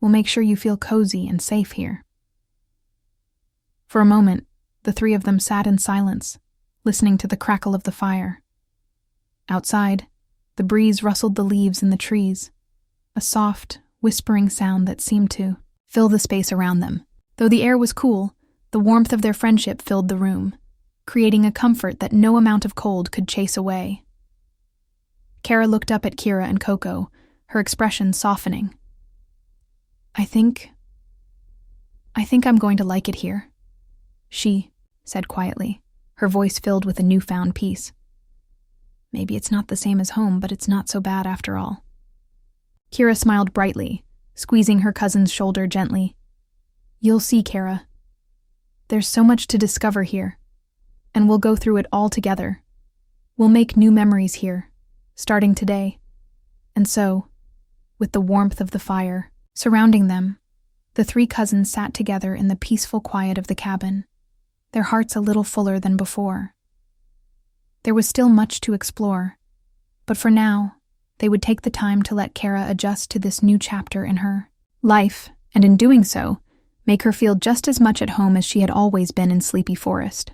We'll make sure you feel cozy and safe here. For a moment, the three of them sat in silence, listening to the crackle of the fire. Outside, the breeze rustled the leaves in the trees, a soft, whispering sound that seemed to fill the space around them. Though the air was cool, the warmth of their friendship filled the room, creating a comfort that no amount of cold could chase away. Cara looked up at Kira and Koko, her expression softening. I think I'm going to like it here, she said quietly, her voice filled with a newfound peace. Maybe it's not the same as home, but it's not so bad after all. Kira smiled brightly, squeezing her cousin's shoulder gently. You'll see, Cara. There's so much to discover here, and we'll go through it all together. We'll make new memories here, starting today. And so, with the warmth of the fire surrounding them, the three cousins sat together in the peaceful quiet of the cabin, their hearts a little fuller than before. There was still much to explore, but for now, they would take the time to let Cara adjust to this new chapter in her life, and in doing so, make her feel just as much at home as she had always been in Sleepy Forest.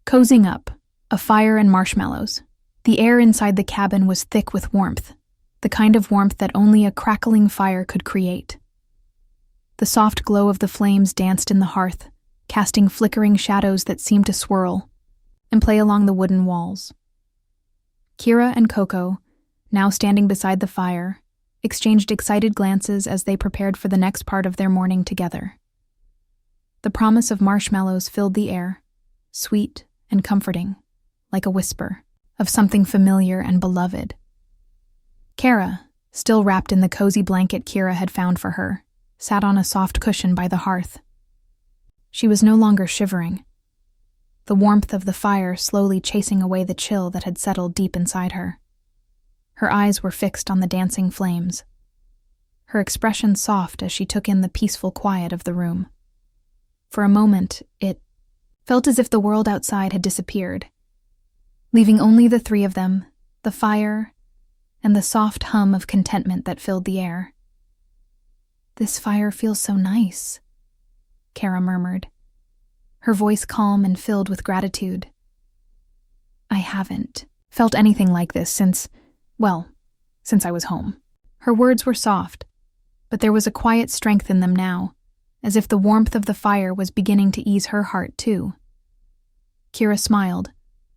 Cozying up, a fire and marshmallows. The air inside the cabin was thick with warmth, the kind of warmth that only a crackling fire could create. The soft glow of the flames danced in the hearth, casting flickering shadows that seemed to swirl and play along the wooden walls. Kira and Koko, now standing beside the fire, exchanged excited glances as they prepared for the next part of their morning together. The promise of marshmallows filled the air, sweet and comforting, like a whisper, of something familiar and beloved. Cara, still wrapped in the cozy blanket Kira had found for her, sat on a soft cushion by the hearth. She was no longer shivering, the warmth of the fire slowly chasing away the chill that had settled deep inside her. Her eyes were fixed on the dancing flames, her expression soft as she took in the peaceful quiet of the room. For a moment, it felt as if the world outside had disappeared, leaving only the three of them, the fire, and the soft hum of contentment that filled the air. "This fire feels so nice," Cara murmured, her voice calm and filled with gratitude. "I haven't felt anything like this since I was home." Her words were soft, but there was a quiet strength in them now, as if the warmth of the fire was beginning to ease her heart too. Kira smiled,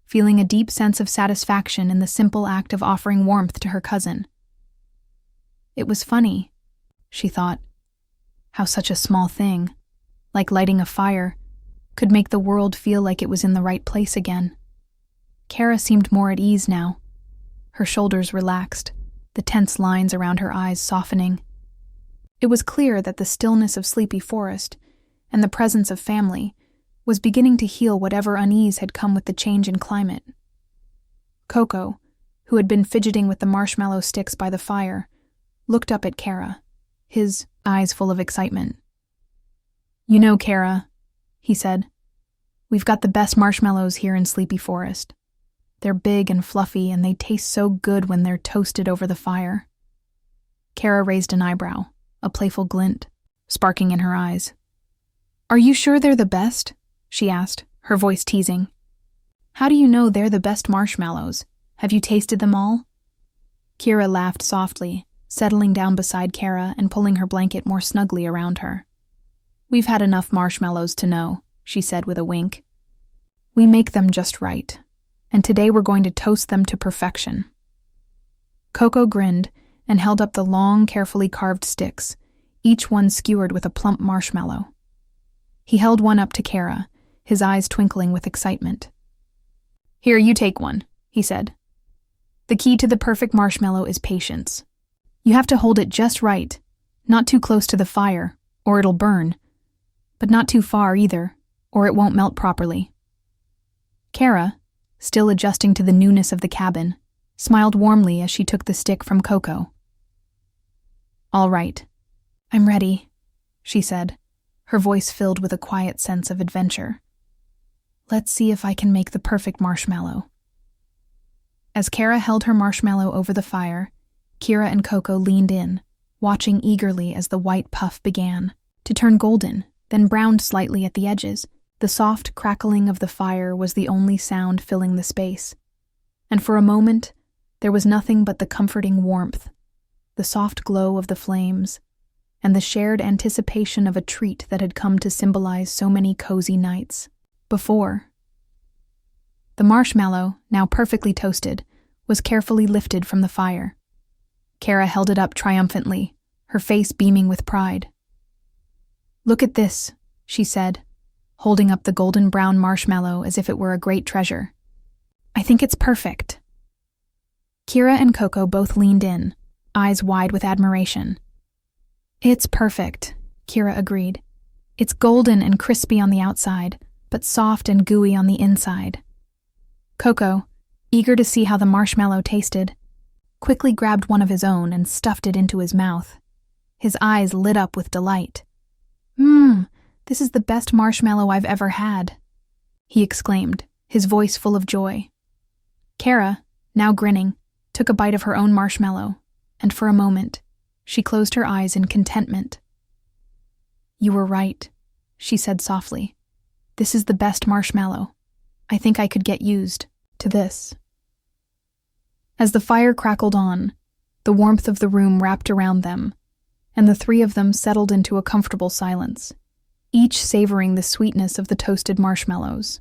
feeling a deep sense of satisfaction in the simple act of offering warmth to her cousin. It was funny, she thought, how such a small thing, like lighting a fire, could make the world feel like it was in the right place again. Cara seemed more at ease now, her shoulders relaxed, the tense lines around her eyes softening. It was clear that the stillness of Sleepy Forest and the presence of family was beginning to heal whatever unease had come with the change in climate. Koko, who had been fidgeting with the marshmallow sticks by the fire, looked up at Cara, his eyes full of excitement. "You know, Cara," he said, "we've got the best marshmallows here in Sleepy Forest. They're big and fluffy, and they taste so good when they're toasted over the fire." Cara raised an eyebrow, a playful glint sparking in her eyes. "Are you sure they're the best?" she asked, her voice teasing. "How do you know they're the best marshmallows? Have you tasted them all?" Kira laughed softly, settling down beside Cara and pulling her blanket more snugly around her. "We've had enough marshmallows to know," she said with a wink. "We make them just right, and today we're going to toast them to perfection." Koko grinned and held up the long, carefully carved sticks, each one skewered with a plump marshmallow. He held one up to Cara, his eyes twinkling with excitement. "Here, you take one," he said. "The key to the perfect marshmallow is patience. You have to hold it just right, not too close to the fire, or it'll burn, but not too far either, or it won't melt properly." Cara, still adjusting to the newness of the cabin, smiled warmly as she took the stick from Koko. "All right, I'm ready," she said, her voice filled with a quiet sense of adventure. "Let's see if I can make the perfect marshmallow." As Cara held her marshmallow over the fire, Kira and Koko leaned in, watching eagerly as the white puff began to turn golden, then browned slightly at the edges. The soft crackling of the fire was the only sound filling the space, and for a moment there was nothing but the comforting warmth, the soft glow of the flames, and the shared anticipation of a treat that had come to symbolize so many cozy nights before. The marshmallow, now perfectly toasted, was carefully lifted from the fire. Cara held it up triumphantly, her face beaming with pride. "Look at this," she said, holding up the golden brown marshmallow as if it were a great treasure. "I think it's perfect." Kira and Koko both leaned in, eyes wide with admiration. "It's perfect," Kira agreed. "It's golden and crispy on the outside, but soft and gooey on the inside." Koko, eager to see how the marshmallow tasted, quickly grabbed one of his own and stuffed it into his mouth. His eyes lit up with delight. This is the best marshmallow I've ever had," he exclaimed, his voice full of joy. Cara, now grinning, took a bite of her own marshmallow, and for a moment, she closed her eyes in contentment. "You were right," she said softly. "This is the best marshmallow. I think I could get used to this." As the fire crackled on, the warmth of the room wrapped around them, and the three of them settled into a comfortable silence, each savoring the sweetness of the toasted marshmallows.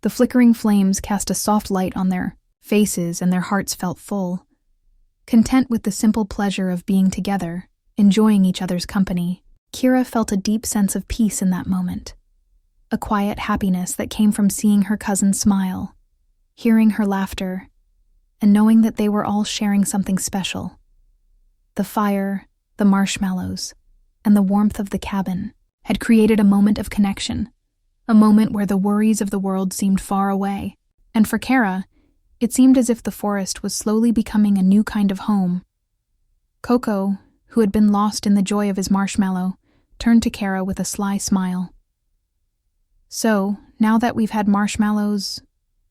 The flickering flames cast a soft light on their faces, and their hearts felt full. Content with the simple pleasure of being together, enjoying each other's company, Kira felt a deep sense of peace in that moment, a quiet happiness that came from seeing her cousin smile. hearing her laughter, and knowing that they were all sharing something special. The fire, the marshmallows, and the warmth of the cabin had created a moment of connection, a moment where the worries of the world seemed far away, and for Cara, it seemed as if the forest was slowly becoming a new kind of home. Koko, who had been lost in the joy of his marshmallow, turned to Cara with a sly smile. "So, now that we've had marshmallows,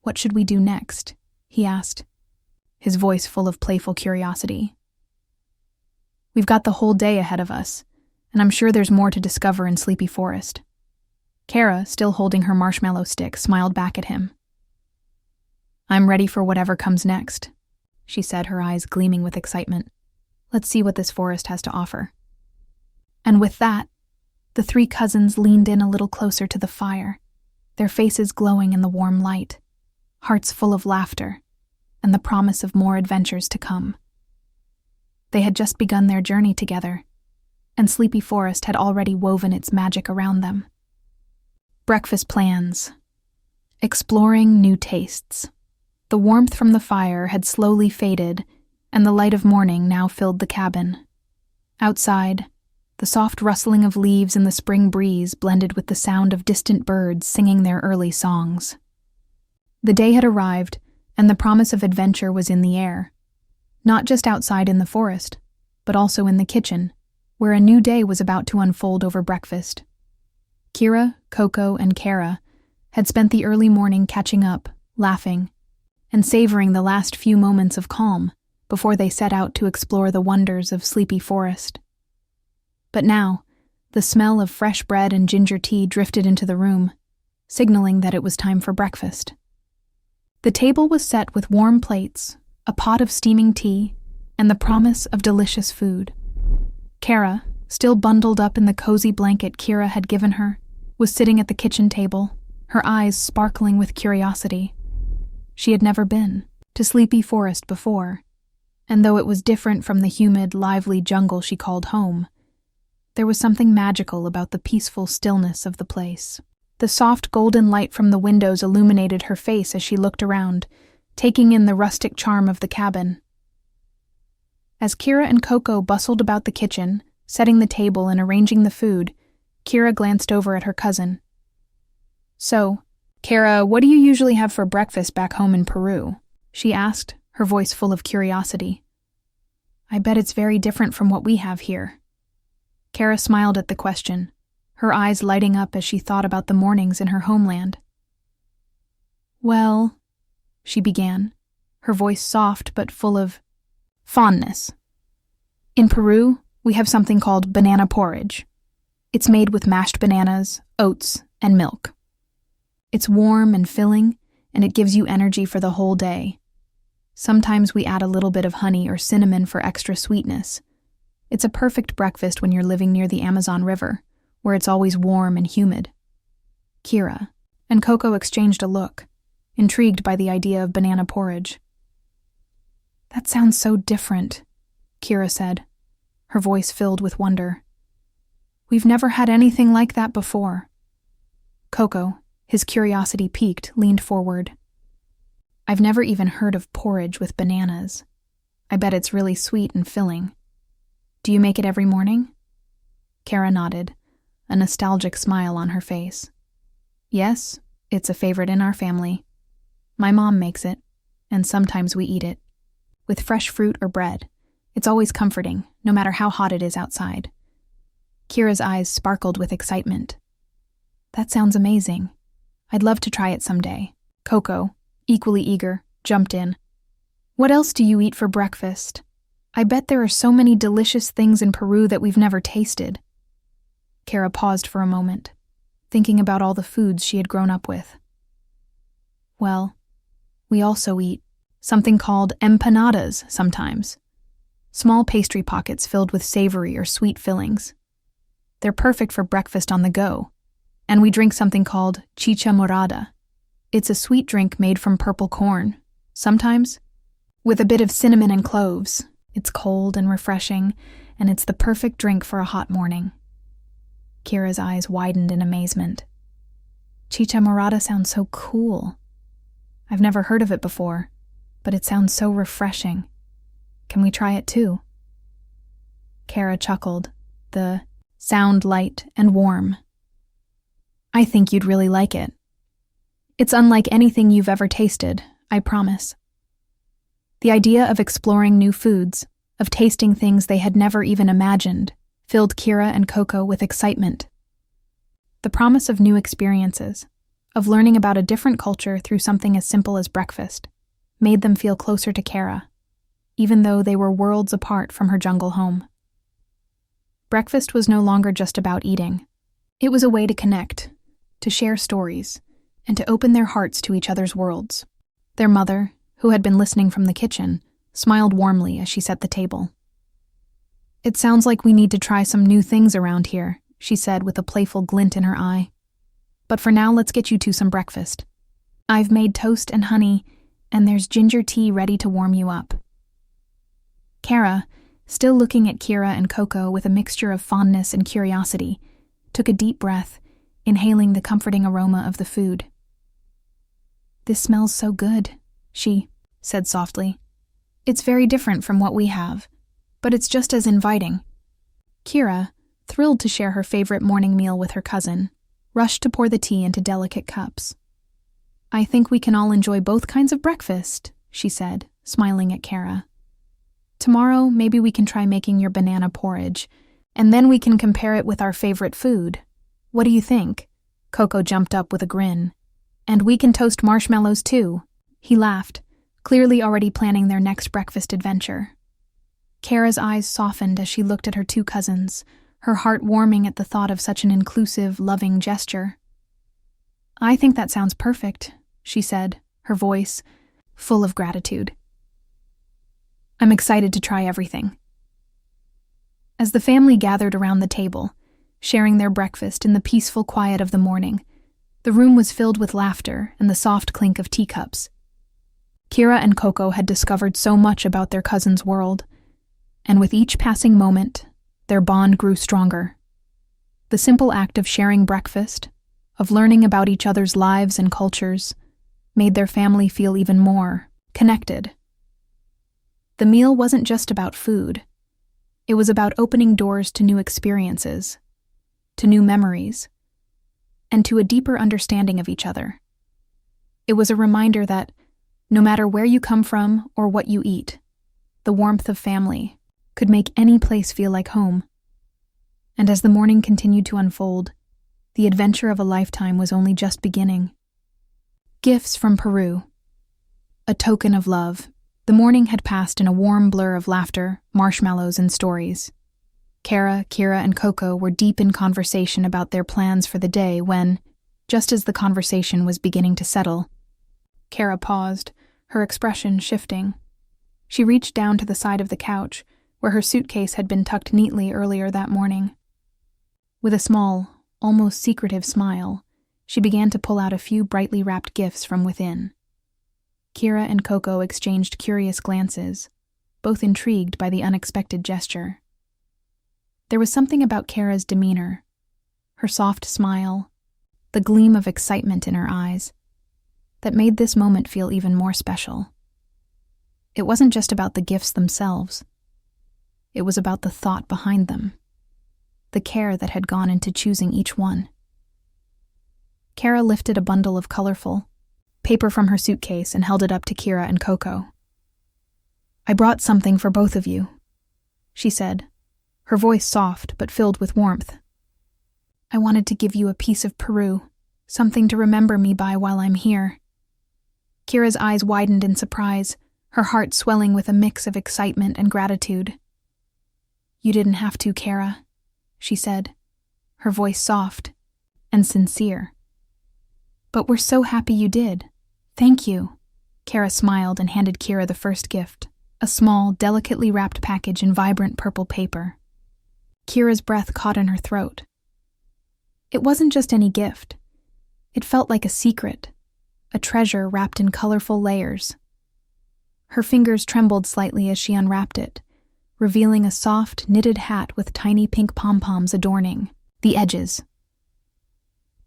what should we do next?" he asked, his voice full of playful curiosity. "We've got the whole day ahead of us, and I'm sure there's more to discover in Sleepy Forest." Cara, still holding her marshmallow stick, smiled back at him. "I'm ready for whatever comes next," she said, her eyes gleaming with excitement. "Let's see what this forest has to offer." And with that, the three cousins leaned in a little closer to the fire, their faces glowing in the warm light, hearts full of laughter, and the promise of more adventures to come. They had just begun their journey together, and Sleepy Forest had already woven its magic around them. Breakfast plans. Exploring new tastes. The warmth from the fire had slowly faded, and the light of morning now filled the cabin. Outside, the soft rustling of leaves in the spring breeze blended with the sound of distant birds singing their early songs. The day had arrived, and the promise of adventure was in the air. Not just outside in the forest, but also in the kitchen, where a new day was about to unfold over breakfast. Kira, Koko, and Cara had spent the early morning catching up, laughing, and savoring the last few moments of calm before they set out to explore the wonders of Sleepy Forest. But now, the smell of fresh bread and ginger tea drifted into the room, signaling that it was time for breakfast. The table was set with warm plates, a pot of steaming tea, and the promise of delicious food. Cara, still bundled up in the cozy blanket Kira had given her, was sitting at the kitchen table, her eyes sparkling with curiosity. She had never been to Sleepy Forest before, and though it was different from the humid, lively jungle she called home, there was something magical about the peaceful stillness of the place. The soft golden light from the windows illuminated her face as she looked around, taking in the rustic charm of the cabin. As Kira and Koko bustled about the kitchen, setting the table and arranging the food, Kira glanced over at her cousin. "So, Cara, what do you usually have for breakfast back home in Peru?" she asked, her voice full of curiosity. "I bet it's very different from what we have here." Cara smiled at the question, her eyes lighting up as she thought about the mornings in her homeland. "Well," she began, her voice soft but full of fondness. "In Peru, we have something called banana porridge. It's made with mashed bananas, oats, and milk. It's warm and filling, and it gives you energy for the whole day. Sometimes we add a little bit of honey or cinnamon for extra sweetness. It's a perfect breakfast when you're living near the Amazon River, where it's always warm and humid." Kira and Koko exchanged a look, intrigued by the idea of banana porridge. "That sounds so different," Kira said, her voice filled with wonder. "We've never had anything like that before." Koko, his curiosity piqued, leaned forward. "I've never even heard of porridge with bananas. I bet it's really sweet and filling. Do you make it every morning?" Cara nodded, a nostalgic smile on her face. "Yes, it's a favorite in our family. My mom makes it, and sometimes we eat it. With fresh fruit or bread, it's always comforting, no matter how hot it is outside." Kira's eyes sparkled with excitement. "That sounds amazing. I'd love to try it someday." Koko, equally eager, jumped in. "What else do you eat for breakfast? I bet there are so many delicious things in Peru that we've never tasted." Cara paused for a moment, thinking about all the foods she had grown up with. "Well, we also eat something called empanadas sometimes. Small pastry pockets filled with savory or sweet fillings. They're perfect for breakfast on the go. And we drink something called chicha morada. It's a sweet drink made from purple corn, sometimes with a bit of cinnamon and cloves. It's cold and refreshing, and it's the perfect drink for a hot morning." Kira's eyes widened in amazement. "Chicha morada sounds so cool. I've never heard of it before, but it sounds so refreshing. Can we try it too?" Cara chuckled, the sound light and warm. "I think you'd really like it. It's unlike anything you've ever tasted, I promise." The idea of exploring new foods, of tasting things they had never even imagined, filled Cara and Koko with excitement. The promise of new experiences, of learning about a different culture through something as simple as breakfast, made them feel closer to Cara, even though they were worlds apart from her jungle home. Breakfast was no longer just about eating. It was a way to connect, to share stories, and to open their hearts to each other's worlds. Their mother, who had been listening from the kitchen, smiled warmly as she set the table. "It sounds like we need to try some new things around here," she said with a playful glint in her eye. "But for now, let's get you two some breakfast. I've made toast and honey, and there's ginger tea ready to warm you up." Cara, still looking at Cara and Koko with a mixture of fondness and curiosity, took a deep breath, inhaling the comforting aroma of the food. "This smells so good," she said softly. "It's very different from what we have, but it's just as inviting." Cara, thrilled to share her favorite morning meal with her cousin, rushed to pour the tea into delicate cups. "I think we can all enjoy both kinds of breakfast," she said, smiling at Cara. "Tomorrow, maybe we can try making your banana porridge, and then we can compare it with our favorite food. What do you think?" Koko jumped up with a grin. "And we can toast marshmallows too." He laughed, clearly already planning their next breakfast adventure. Cara's eyes softened as she looked at her two cousins, her heart warming at the thought of such an inclusive, loving gesture. "I think that sounds perfect," she said, her voice full of gratitude. "I'm excited to try everything." As the family gathered around the table, sharing their breakfast in the peaceful quiet of the morning, the room was filled with laughter and the soft clink of teacups. Cara and Koko had discovered so much about their cousin's world, and with each passing moment, their bond grew stronger. The simple act of sharing breakfast, of learning about each other's lives and cultures, made their family feel even more connected. The meal wasn't just about food. It was about opening doors to new experiences, to new memories, and to a deeper understanding of each other. It was a reminder that, no matter where you come from or what you eat, the warmth of family could make any place feel like home. And as the morning continued to unfold, the adventure of a lifetime was only just beginning. Gifts from Peru. A token of love. The morning had passed in a warm blur of laughter, marshmallows, and stories. Cara, and Koko were deep in conversation about their plans for the day when, just as the conversation was beginning to settle, Cara paused, her expression shifting. She reached down to the side of the couch, where her suitcase had been tucked neatly earlier that morning. With a small, almost secretive smile, she began to pull out a few brightly wrapped gifts from within. Cara and Koko exchanged curious glances, both intrigued by the unexpected gesture. There was something about Cara's demeanor, her soft smile, the gleam of excitement in her eyes, that made this moment feel even more special. It wasn't just about the gifts themselves. It was about the thought behind them, the care that had gone into choosing each one. Cara lifted a bundle of colorful paper from her suitcase and held it up to Cara and Koko. "I brought something for both of you," she said, her voice soft but filled with warmth. "I wanted to give you a piece of Peru, something to remember me by while I'm here." Cara's eyes widened in surprise, her heart swelling with a mix of excitement and gratitude. "You didn't have to, Cara," she said, her voice soft and sincere. "But we're so happy you did. Thank you." Cara smiled and handed Cara the first gift, a small, delicately wrapped package in vibrant purple paper. Cara's breath caught in her throat. It wasn't just any gift. It felt like a secret, a treasure wrapped in colorful layers. Her fingers trembled slightly as she unwrapped it, revealing a soft, knitted hat with tiny pink pom-poms adorning the edges.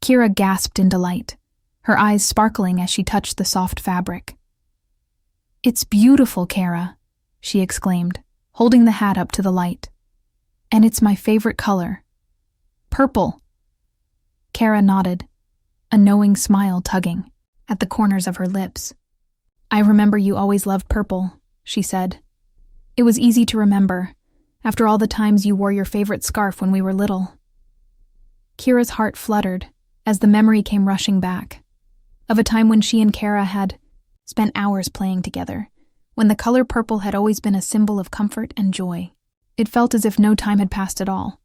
Cara gasped in delight, her eyes sparkling as she touched the soft fabric. "It's beautiful, Cara," she exclaimed, holding the hat up to the light. "And it's my favorite color. Purple." Cara nodded, a knowing smile tugging at the corners of her lips. "I remember you always loved purple," she said. "It was easy to remember, after all the times you wore your favorite scarf when we were little." Kira's heart fluttered as the memory came rushing back, of a time when she and Cara had spent hours playing together, when the color purple had always been a symbol of comfort and joy. It felt as if no time had passed at all.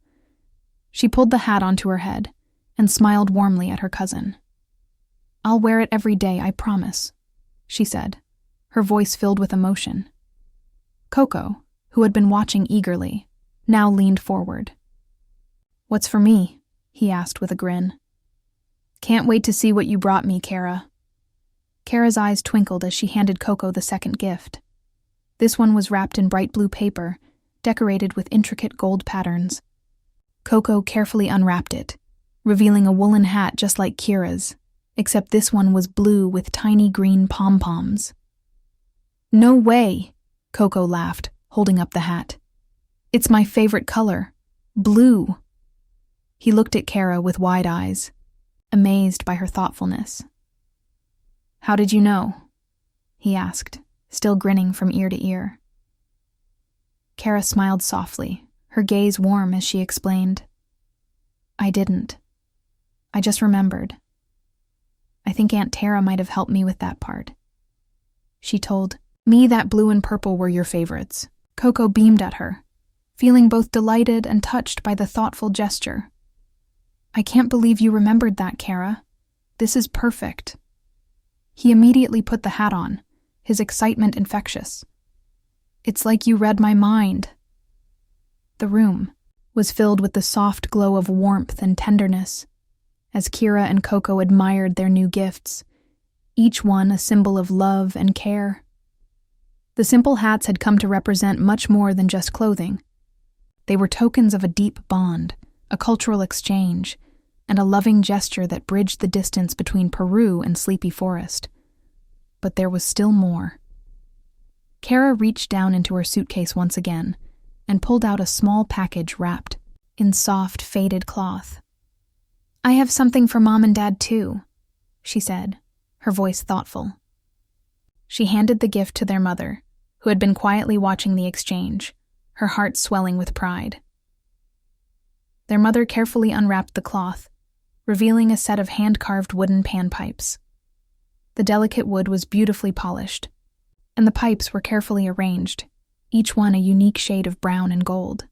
She pulled the hat onto her head and smiled warmly at her cousin. "I'll wear it every day, I promise," she said, her voice filled with emotion. Koko, who had been watching eagerly, now leaned forward. "What's for me?" he asked with a grin. "Can't wait to see what you brought me, Cara." Cara's eyes twinkled as she handed Koko the second gift. This one was wrapped in bright blue paper, decorated with intricate gold patterns. Koko carefully unwrapped it, revealing a woolen hat just like Kira's, except this one was blue with tiny green pom-poms. "No way!" Koko laughed, holding up the hat. "It's my favorite color, blue." He looked at Cara with wide eyes, amazed by her thoughtfulness. "How did you know?" he asked, still grinning from ear to ear. Cara smiled softly, her gaze warm as she explained. "I didn't. I just remembered. I think Aunt Tara might have helped me with that part." She told me that blue and purple were your favorites. Koko beamed at her, feeling both delighted and touched by the thoughtful gesture. "I can't believe you remembered that, Cara. This is perfect." He immediately put the hat on, his excitement infectious. "It's like you read my mind." The room was filled with the soft glow of warmth and tenderness, as Cara and Koko admired their new gifts, each one a symbol of love and care. The simple hats had come to represent much more than just clothing. They were tokens of a deep bond, a cultural exchange, and a loving gesture that bridged the distance between Peru and Sleepy Forest. But there was still more. Cara reached down into her suitcase once again and pulled out a small package wrapped in soft, faded cloth. "I have something for Mom and Dad, too," she said, her voice thoughtful. She handed the gift to their mother, who had been quietly watching the exchange, her heart swelling with pride. Their mother carefully unwrapped the cloth, revealing a set of hand-carved wooden panpipes. The delicate wood was beautifully polished, and the pipes were carefully arranged, each one a unique shade of brown and gold.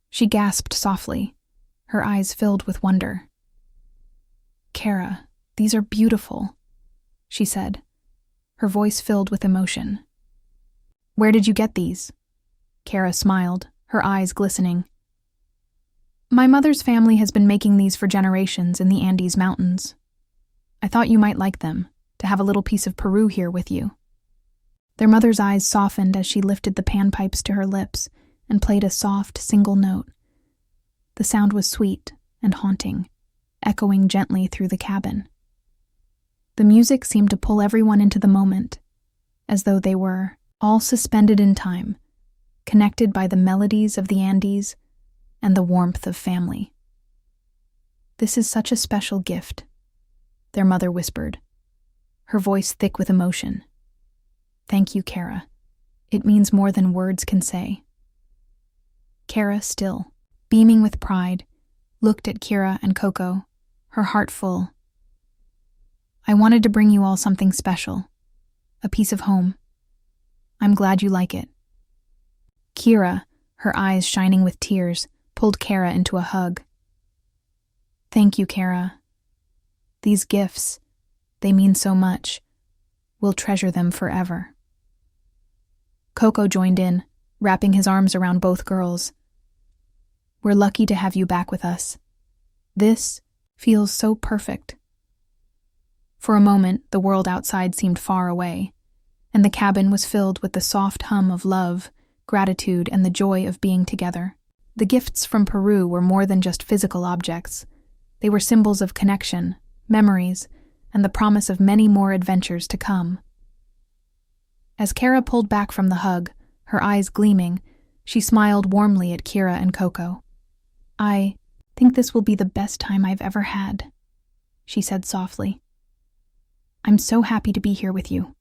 She gasped softly, her eyes filled with wonder. "Cara, these are beautiful," she said, her voice filled with emotion. "Where did you get these?" Cara smiled, her eyes glistening. "My mother's family has been making these for generations in the Andes Mountains. I thought you might like them, to have a little piece of Peru here with you." Their mother's eyes softened as she lifted the panpipes to her lips and played a soft, single note. The sound was sweet and haunting, echoing gently through the cabin. The music seemed to pull everyone into the moment, as though they were all suspended in time, connected by the melodies of the Andes and the warmth of family. "This is such a special gift," their mother whispered, her voice thick with emotion. "Thank you, Cara. It means more than words can say." Cara, still beaming with pride, looked at Kira and Koko, her heart full. "I wanted to bring you all something special, a piece of home. I'm glad you like it." Kira, her eyes shining with tears, pulled Cara into a hug. "Thank you, Cara. These gifts, they mean so much. We'll treasure them forever." Koko joined in, wrapping his arms around both girls. "We're lucky to have you back with us. This feels so perfect." For a moment, the world outside seemed far away, and the cabin was filled with the soft hum of love, gratitude, and the joy of being together. The gifts from Peru were more than just physical objects. They were symbols of connection, memories, and the promise of many more adventures to come. As Cara pulled back from the hug, her eyes gleaming, she smiled warmly at Kira and Koko. "I think this will be the best time I've ever had," she said softly. "I'm so happy to be here with you."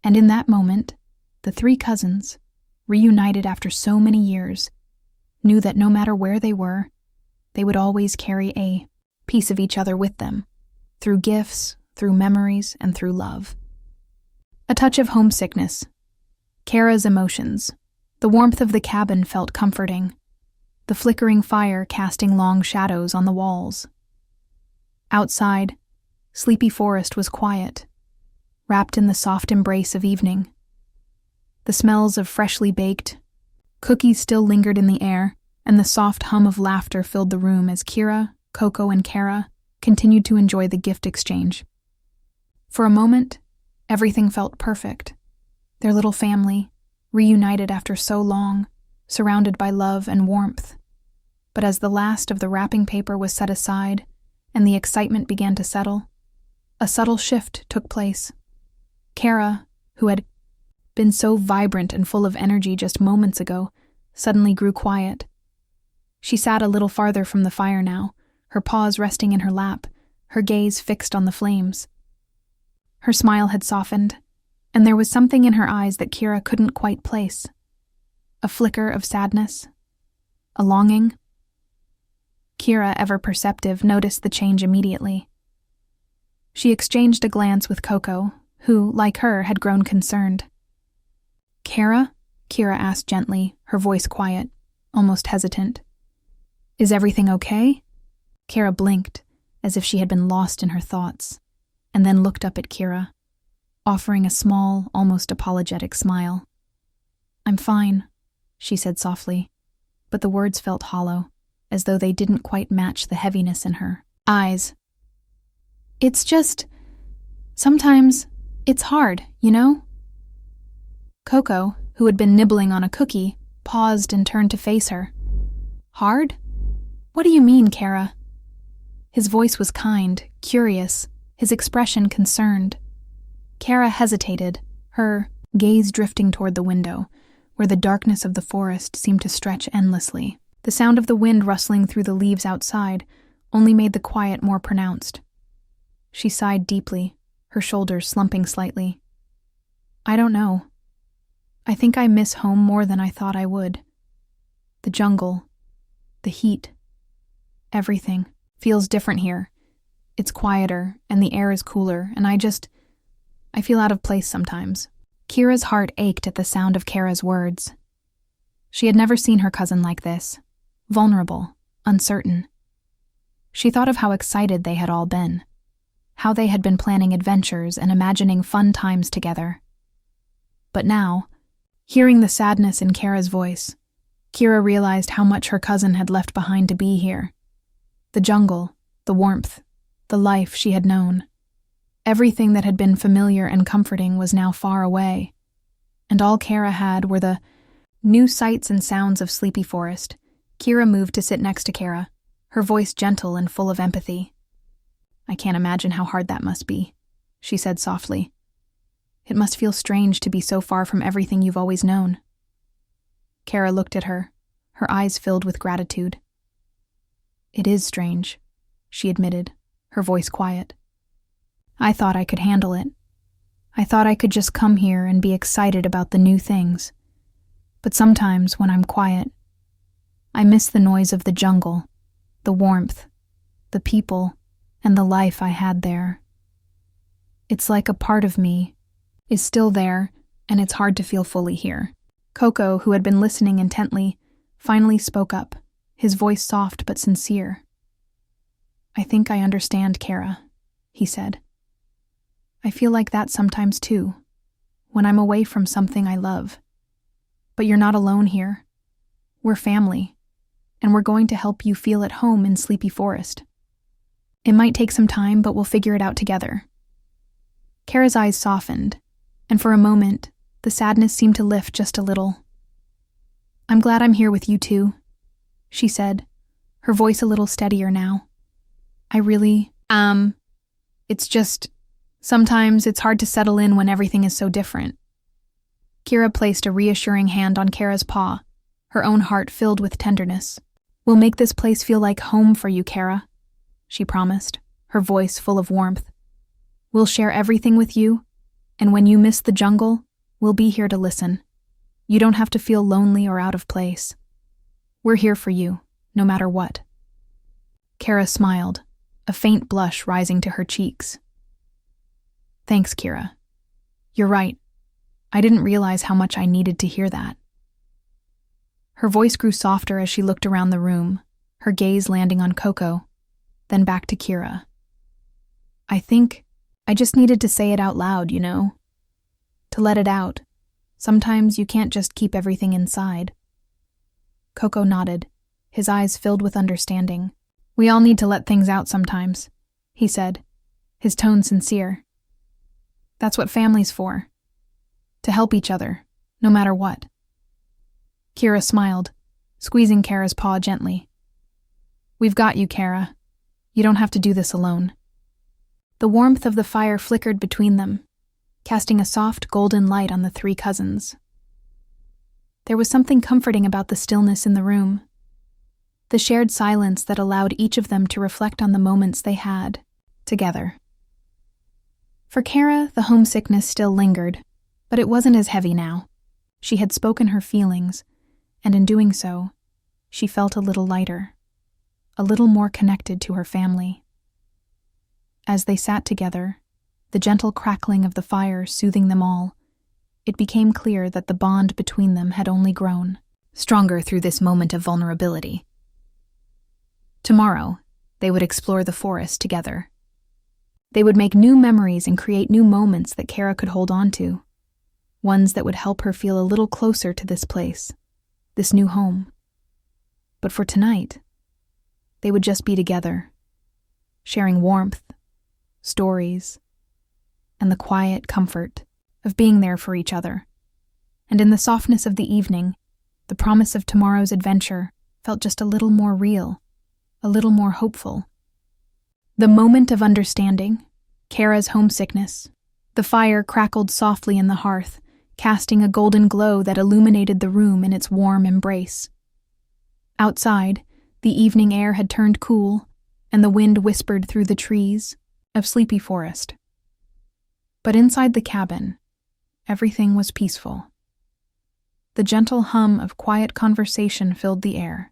And in that moment, the three cousins, reunited after so many years, knew that no matter where they were, they would always carry a piece of each other with them, through gifts, through memories, and through love. A touch of homesickness. Cara's emotions. The warmth of the cabin felt comforting, the flickering fire casting long shadows on the walls. Outside, Sleepy Forest was quiet, wrapped in the soft embrace of evening. The smells of freshly baked cookies still lingered in the air, and the soft hum of laughter filled the room as Kira, Koko, and Cara continued to enjoy the gift exchange. For a moment, everything felt perfect. Their little family, reunited after so long, surrounded by love and warmth. But as the last of the wrapping paper was set aside and the excitement began to settle, a subtle shift took place. Cara, who had been so vibrant and full of energy just moments ago, suddenly grew quiet. She sat a little farther from the fire now, her paws resting in her lap, her gaze fixed on the flames. Her smile had softened, and there was something in her eyes that Kira couldn't quite place. A flicker of sadness, a longing. Kira, ever perceptive, noticed the change immediately. She exchanged a glance with Koko, who, like her, had grown concerned. "Cara?" Kira asked gently, her voice quiet, almost hesitant. "Is everything okay?" Cara blinked, as if she had been lost in her thoughts, and then looked up at Kira, offering a small, almost apologetic smile. "I'm fine," she said softly, but the words felt hollow, as though they didn't quite match the heaviness in her eyes. "It's just, sometimes it's hard, you know?" Koko, who had been nibbling on a cookie, paused and turned to face her. "Hard? What do you mean, Cara?" His voice was kind, curious, his expression concerned. Cara hesitated, her gaze drifting toward the window, where the darkness of the forest seemed to stretch endlessly. The sound of the wind rustling through the leaves outside only made the quiet more pronounced. She sighed deeply, her shoulders slumping slightly. "I don't know. I think I miss home more than I thought I would. The jungle, the heat, everything feels different here. It's quieter, and the air is cooler, and I feel out of place sometimes." Kira's heart ached at the sound of Cara's words. She had never seen her cousin like this, vulnerable, uncertain. She thought of how excited they had all been, how they had been planning adventures and imagining fun times together. But now, hearing the sadness in Cara's voice, Kira realized how much her cousin had left behind to be here. The jungle, the warmth, the life she had known. Everything that had been familiar and comforting was now far away, and all Cara had were the new sights and sounds of Sleepy Forest. Kira moved to sit next to Cara, her voice gentle and full of empathy. "I can't imagine how hard that must be," she said softly. "It must feel strange to be so far from everything you've always known." Cara looked at her, her eyes filled with gratitude. "It is strange," she admitted, her voice quiet. "I thought I could handle it. I thought I could just come here and be excited about the new things. But sometimes, when I'm quiet, I miss the noise of the jungle, the warmth, the people, and the life I had there. It's like a part of me is still there, and it's hard to feel fully here." Koko, who had been listening intently, finally spoke up, his voice soft but sincere. "I think I understand, Cara," he said. "I feel like that sometimes too, when I'm away from something I love. But you're not alone here. We're family, and we're going to help you feel at home in Sleepy Forest. It might take some time, but we'll figure it out together." Cara's eyes softened, and for a moment, the sadness seemed to lift just a little. "I'm glad I'm here with you too," she said, her voice a little steadier now. "I really, It's just, sometimes it's hard to settle in when everything is so different. Kira placed a reassuring hand on Cara's paw, her own heart filled with tenderness. We'll make this place feel like home for you, Cara, she promised, her voice full of warmth. We'll share everything with you, and when you miss the jungle, we'll be here to listen. You don't have to feel lonely or out of place. We're here for you, no matter what. Cara smiled, a faint blush rising to her cheeks. Thanks, Kira. You're right. I didn't realize how much I needed to hear that. Her voice grew softer as she looked around the room, her gaze landing on Koko, then back to Kira. I think I just needed to say it out loud, you know? To let it out. Sometimes you can't just keep everything inside. Koko nodded, his eyes filled with understanding. We all need to let things out sometimes, he said, his tone sincere. That's what family's for. To help each other, no matter what. Kira smiled, squeezing Cara's paw gently. We've got you, Cara. You don't have to do this alone. The warmth of the fire flickered between them, casting a soft golden light on the three cousins. There was something comforting about the stillness in the room, the shared silence that allowed each of them to reflect on the moments they had together. For Cara, the homesickness still lingered, but it wasn't as heavy now. She had spoken her feelings, and in doing so, she felt a little lighter, a little more connected to her family. As they sat together, the gentle crackling of the fire soothing them all, it became clear that the bond between them had only grown stronger through this moment of vulnerability. Tomorrow, they would explore the forest together. They would make new memories and create new moments that Cara could hold on to, ones that would help her feel a little closer to this place, this new home. But for tonight, they would just be together, sharing warmth, stories, and the quiet comfort of being there for each other. And in the softness of the evening, the promise of tomorrow's adventure felt just a little more real, a little more hopeful. The moment of understanding, Cara's homesickness, the fire crackled softly in the hearth, casting a golden glow that illuminated the room in its warm embrace. Outside, the evening air had turned cool, and the wind whispered through the trees of sleepy forest. But inside the cabin, everything was peaceful. The gentle hum of quiet conversation filled the air,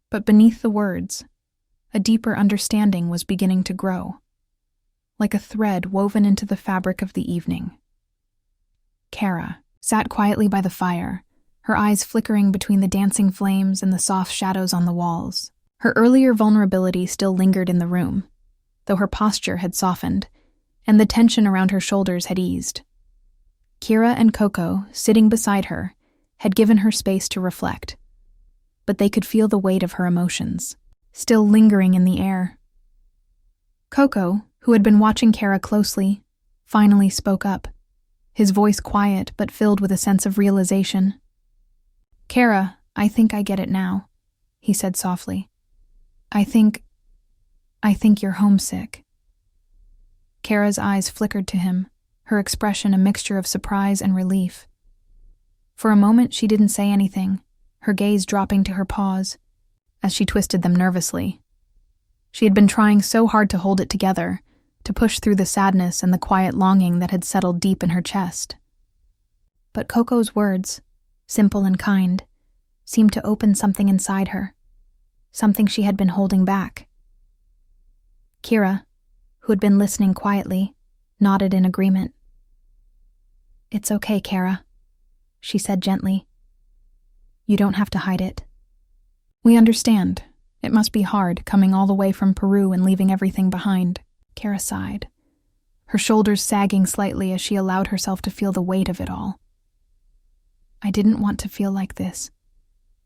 but beneath the words, a deeper understanding was beginning to grow, like a thread woven into the fabric of the evening. Cara sat quietly by the fire, her eyes flickering between the dancing flames and the soft shadows on the walls. Her earlier vulnerability still lingered in the room, though her posture had softened, and the tension around her shoulders had eased. Kira and Koko, sitting beside her, had given her space to reflect, but they could feel the weight of her emotions, still lingering in the air. Koko, who had been watching Cara closely, finally spoke up, his voice quiet but filled with a sense of realization. Cara, I think I get it now, he said softly. I think you're homesick. Cara's eyes flickered to him, her expression a mixture of surprise and relief. For a moment she didn't say anything, her gaze dropping to her paws, as she twisted them nervously. She had been trying so hard to hold it together, to push through the sadness and the quiet longing that had settled deep in her chest. But Koko's words, simple and kind, seemed to open something inside her, something she had been holding back. Kira, who had been listening quietly, nodded in agreement. It's okay, Cara, she said gently. You don't have to hide it. We understand. It must be hard, coming all the way from Peru and leaving everything behind. Cara sighed, her shoulders sagging slightly as she allowed herself to feel the weight of it all. I didn't want to feel like this,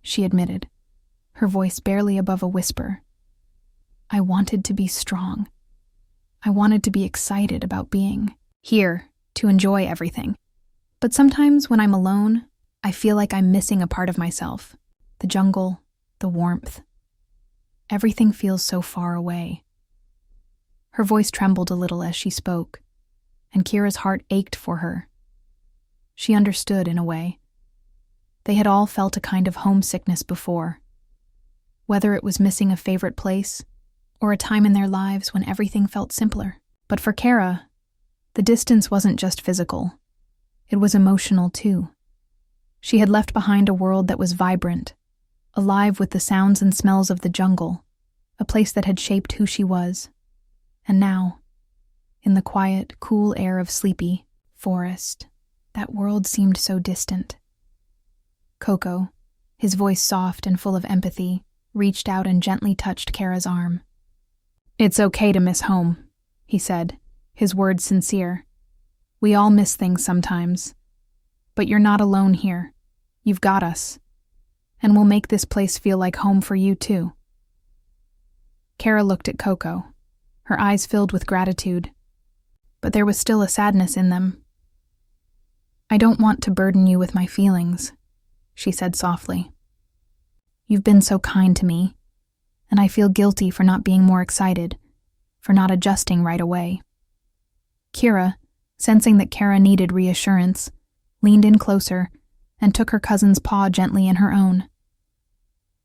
she admitted, her voice barely above a whisper. I wanted to be strong. I wanted to be excited about being here, to enjoy everything. But sometimes when I'm alone, I feel like I'm missing a part of myself. The jungle, the warmth. Everything feels so far away. Her voice trembled a little as she spoke, and Kira's heart ached for her. She understood in a way. They had all felt a kind of homesickness before, whether it was missing a favorite place or a time in their lives when everything felt simpler. But for Cara, the distance wasn't just physical. It was emotional too. She had left behind a world that was vibrant, alive with the sounds and smells of the jungle, a place that had shaped who she was. And now, in the quiet, cool air of sleepy forest, that world seemed so distant. Koko, his voice soft and full of empathy, reached out and gently touched Cara's arm. "It's okay to miss home," he said, his words sincere. "We all miss things sometimes. But you're not alone here. You've got us. And we'll make this place feel like home for you too." Cara looked at Koko, her eyes filled with gratitude, but there was still a sadness in them. "I don't want to burden you with my feelings," she said softly. "You've been so kind to me, and I feel guilty for not being more excited, for not adjusting right away." Kira, sensing that Cara needed reassurance, leaned in closer and took her cousin's paw gently in her own.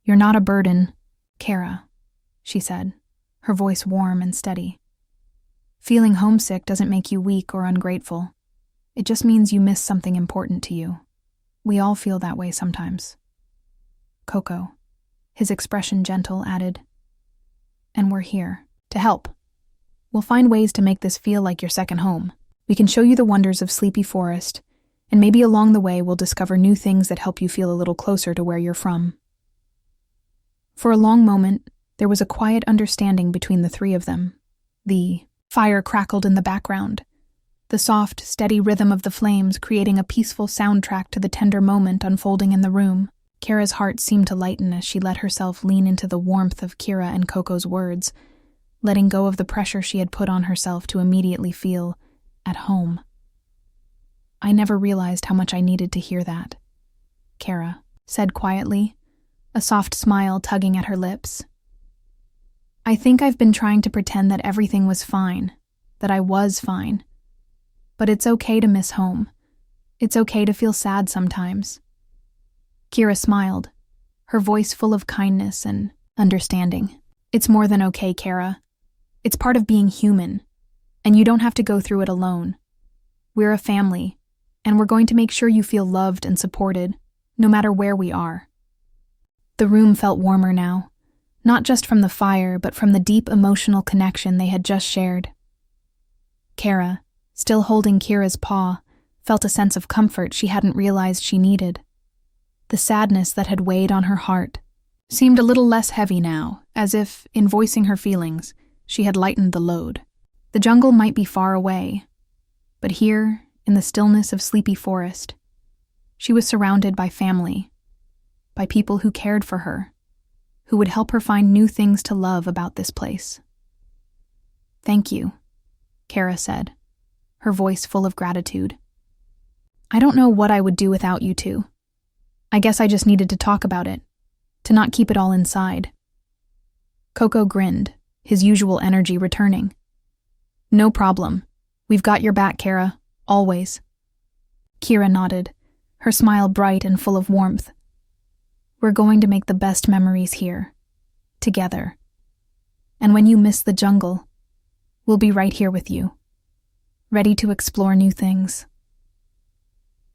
"You're not a burden, Cara," she said, her voice warm and steady. "Feeling homesick doesn't make you weak or ungrateful. It just means you miss something important to you. We all feel that way sometimes." Koko, his expression gentle, added, "And we're here to help. We'll find ways to make this feel like your second home. We can show you the wonders of Sleepy Forest, and maybe along the way we'll discover new things that help you feel a little closer to where you're from." For a long moment, there was a quiet understanding between the three of them. The fire crackled in the background, the soft, steady rhythm of the flames creating a peaceful soundtrack to the tender moment unfolding in the room. Cara's heart seemed to lighten as she let herself lean into the warmth of Kira and Koko's words, letting go of the pressure she had put on herself to immediately feel at home. "I never realized how much I needed to hear that," Cara said quietly, a soft smile tugging at her lips. "I think I've been trying to pretend that everything was fine, that I was fine. But it's okay to miss home. It's okay to feel sad sometimes." Kira smiled, her voice full of kindness and understanding. "It's more than okay, Cara. It's part of being human, and you don't have to go through it alone. We're a family, and we're going to make sure you feel loved and supported, no matter where we are." The room felt warmer now, not just from the fire, but from the deep emotional connection they had just shared. Cara, still holding Kira's paw, felt a sense of comfort she hadn't realized she needed. The sadness that had weighed on her heart seemed a little less heavy now, as if, in voicing her feelings, she had lightened the load. The jungle might be far away, but here, in the stillness of Sleepy Forest, she was surrounded by family, by people who cared for her, who would help her find new things to love about this place. "Thank you," Cara said, her voice full of gratitude. "I don't know what I would do without you two. I guess I just needed to talk about it, to not keep it all inside." Koko grinned, his usual energy returning. "No problem. We've got your back, Cara, always." Kira nodded, her smile bright and full of warmth. "We're going to make the best memories here, together. And when you miss the jungle, we'll be right here with you, ready to explore new things."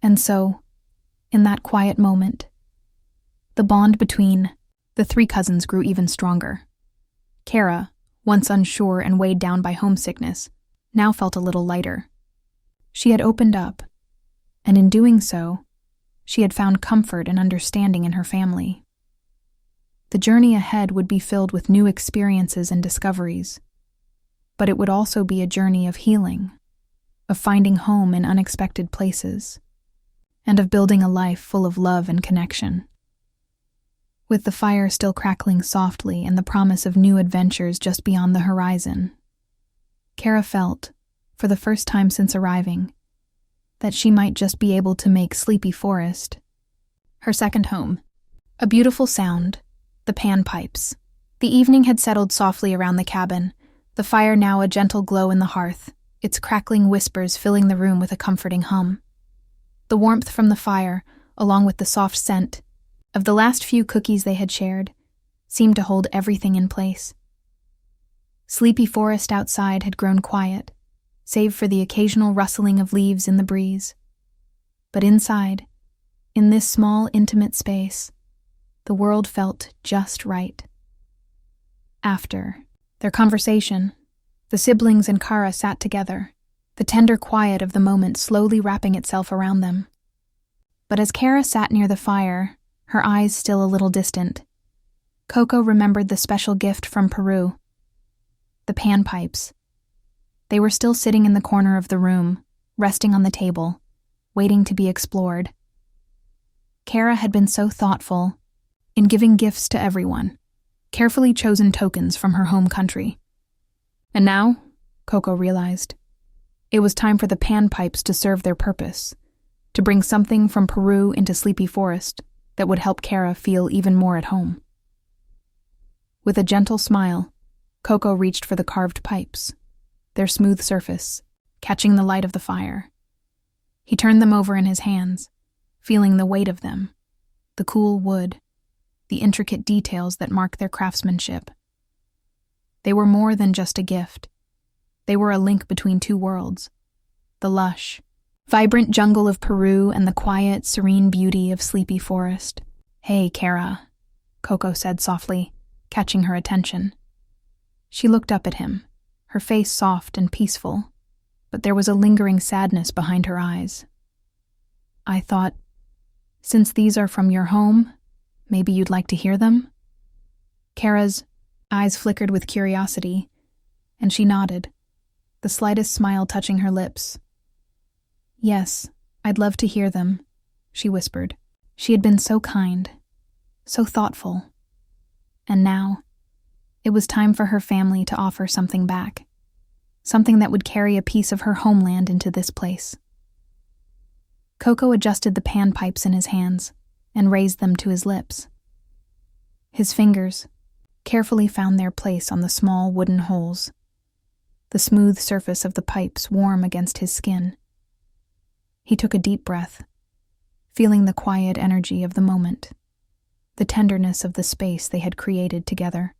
And so, in that quiet moment, the bond between the three cousins grew even stronger. Cara, once unsure and weighed down by homesickness, now felt a little lighter. She had opened up, and in doing so, she had found comfort and understanding in her family. The journey ahead would be filled with new experiences and discoveries, but it would also be a journey of healing, of finding home in unexpected places, and of building a life full of love and connection. With the fire still crackling softly and the promise of new adventures just beyond the horizon, Cara felt, for the first time since arriving, that she might just be able to make Sleepy Forest her second home. A beautiful sound, the panpipes. The evening had settled softly around the cabin, the fire now a gentle glow in the hearth, its crackling whispers filling the room with a comforting hum. The warmth from the fire, along with the soft scent of the last few cookies they had shared, seemed to hold everything in place. Sleepy forest outside had grown quiet, save for the occasional rustling of leaves in the breeze. But inside, in this small, intimate space, the world felt just right. After their conversation, the siblings and Cara sat together, the tender quiet of the moment slowly wrapping itself around them. But as Cara sat near the fire, her eyes still a little distant, Koko remembered the special gift from Peru, the panpipes. They were still sitting in the corner of the room, resting on the table, waiting to be explored. Cara had been so thoughtful in giving gifts to everyone, carefully chosen tokens from her home country. And now, Koko realized, it was time for the panpipes to serve their purpose, to bring something from Peru into Sleepy Forest that would help Cara feel even more at home. With a gentle smile, Koko reached for the carved pipes, their smooth surface catching the light of the fire. He turned them over in his hands, feeling the weight of them, the cool wood, the intricate details that mark their craftsmanship. They were more than just a gift. They were a link between two worlds, the lush, vibrant jungle of Peru and the quiet, serene beauty of Sleepy Forest. "Hey, Cara," Koko said softly, catching her attention. She looked up at him, her face soft and peaceful, but there was a lingering sadness behind her eyes. "I thought, since these are from your home, maybe you'd like to hear them?" Cara's eyes flickered with curiosity, and she nodded, the slightest smile touching her lips. "Yes, I'd love to hear them," she whispered. She had been so kind, so thoughtful. And now, it was time for her family to offer something back, something that would carry a piece of her homeland into this place. Koko adjusted the panpipes in his hands and raised them to his lips. His fingers carefully found their place on the small wooden holes, the smooth surface of the pipes warm against his skin. He took a deep breath, feeling the quiet energy of the moment, the tenderness of the space they had created together.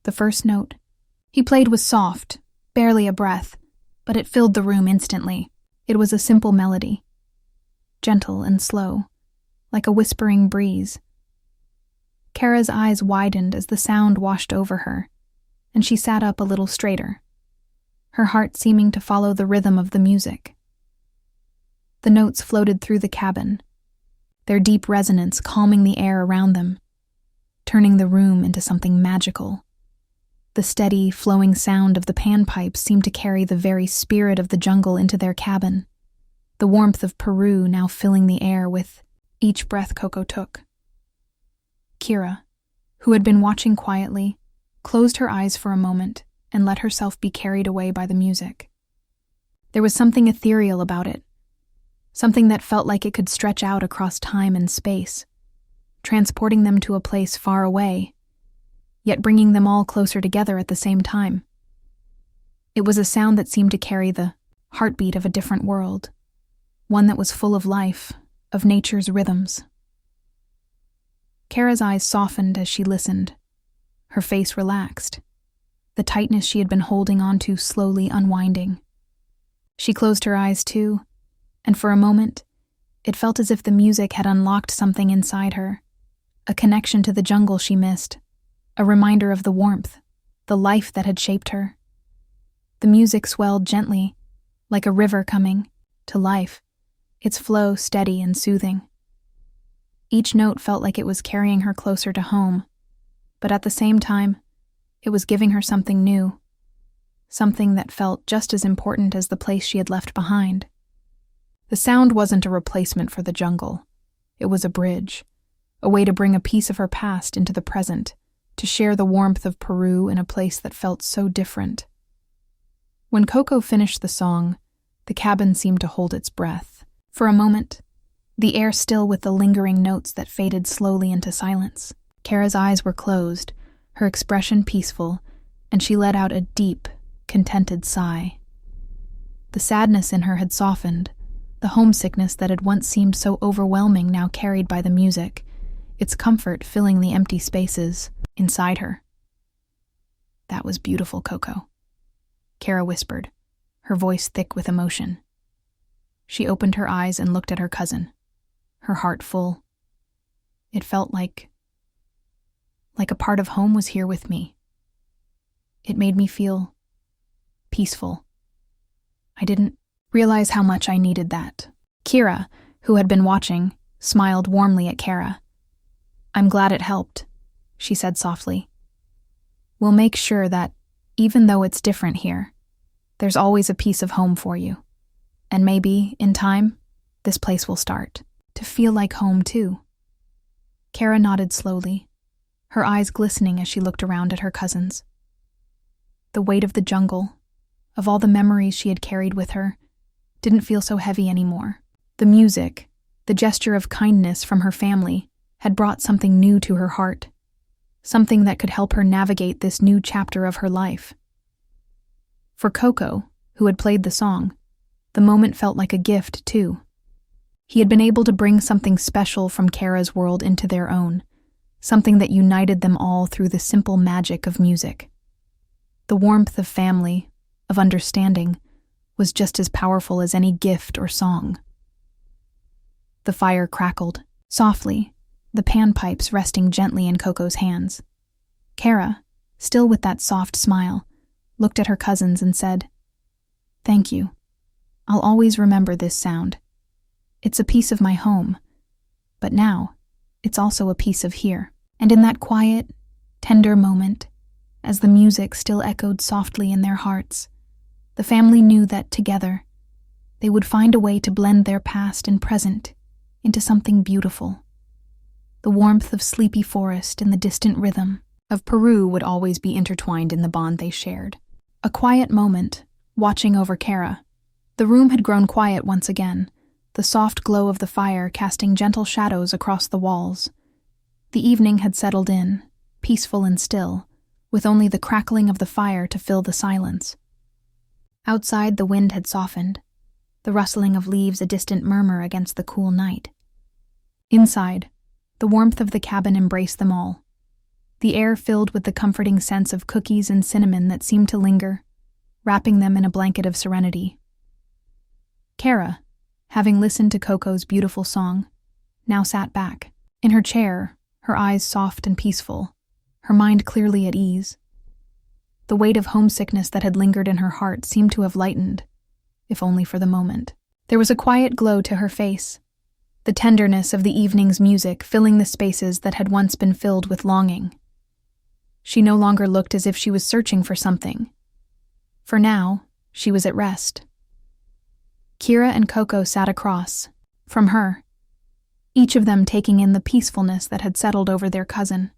The first note he played was soft, barely a breath, but it filled the room instantly. It was a simple melody, gentle and slow, like a whispering breeze. Cara's eyes widened as the sound washed over her, and she sat up a little straighter, her heart seeming to follow the rhythm of the music. The notes floated through the cabin, their deep resonance calming the air around them, turning the room into something magical. The steady, flowing sound of the panpipes seemed to carry the very spirit of the jungle into their cabin, the warmth of Peru now filling the air with each breath Koko took. Cara, who had been watching quietly, closed her eyes for a moment and let herself be carried away by the music. There was something ethereal about it, something that felt like it could stretch out across time and space, transporting them to a place far away, yet bringing them all closer together at the same time. It was a sound that seemed to carry the heartbeat of a different world, one that was full of life, of nature's rhythms. Cara's eyes softened as she listened, her face relaxed, the tightness she had been holding onto slowly unwinding. She closed her eyes too, and for a moment, it felt as if the music had unlocked something inside her, a connection to the jungle she missed, a reminder of the warmth, the life that had shaped her. The music swelled gently, like a river coming to life, its flow steady and soothing. Each note felt like it was carrying her closer to home, but at the same time, it was giving her something new, something that felt just as important as the place she had left behind. The sound wasn't a replacement for the jungle. It was a bridge, a way to bring a piece of her past into the present, to share the warmth of Peru in a place that felt so different. When Koko finished the song, the cabin seemed to hold its breath. For a moment, the air still with the lingering notes that faded slowly into silence. Cara's eyes were closed, her expression peaceful, and she let out a deep, contented sigh. The sadness in her had softened, the homesickness that had once seemed so overwhelming now carried by the music, its comfort filling the empty spaces inside her. "That was beautiful, Koko," Cara whispered, her voice thick with emotion. She opened her eyes and looked at her cousin, her heart full. It felt like a part of home was here with me. It made me feel peaceful. I didn't realize how much I needed that. Kira, who had been watching, smiled warmly at Cara. "I'm glad it helped," she said softly. "We'll make sure that, even though it's different here, there's always a piece of home for you. And maybe, in time, this place will start to feel like home too." Cara nodded slowly, her eyes glistening as she looked around at her cousins. The weight of the jungle, of all the memories she had carried with her, didn't feel so heavy anymore. The music, the gesture of kindness from her family, had brought something new to her heart, something that could help her navigate this new chapter of her life. For Koko, who had played the song, the moment felt like a gift too. He had been able to bring something special from Cara's world into their own, something that united them all through the simple magic of music. The warmth of family, of understanding, was just as powerful as any gift or song. The fire crackled, softly, the panpipes resting gently in Koko's hands. Cara, still with that soft smile, looked at her cousins and said, "Thank you. I'll always remember this sound. It's a piece of my home, but now it's also a piece of here." And in that quiet, tender moment, as the music still echoed softly in their hearts, the family knew that together they would find a way to blend their past and present into something beautiful. The warmth of sleepy forest and the distant rhythm of Peru would always be intertwined in the bond they shared. A quiet moment, watching over Cara. The room had grown quiet once again, the soft glow of the fire casting gentle shadows across the walls. The evening had settled in, peaceful and still, with only the crackling of the fire to fill the silence. Outside, the wind had softened, the rustling of leaves a distant murmur against the cool night. Inside, the warmth of the cabin embraced them all, the air filled with the comforting sense of cookies and cinnamon that seemed to linger, wrapping them in a blanket of serenity. Cara, having listened to Koko's beautiful song, now sat back, in her chair, her eyes soft and peaceful, her mind clearly at ease. The weight of homesickness that had lingered in her heart seemed to have lightened, if only for the moment. There was a quiet glow to her face, the tenderness of the evening's music filling the spaces that had once been filled with longing. She no longer looked as if she was searching for something. For now, she was at rest. Kira and Koko sat across, from her, each of them taking in the peacefulness that had settled over their cousin.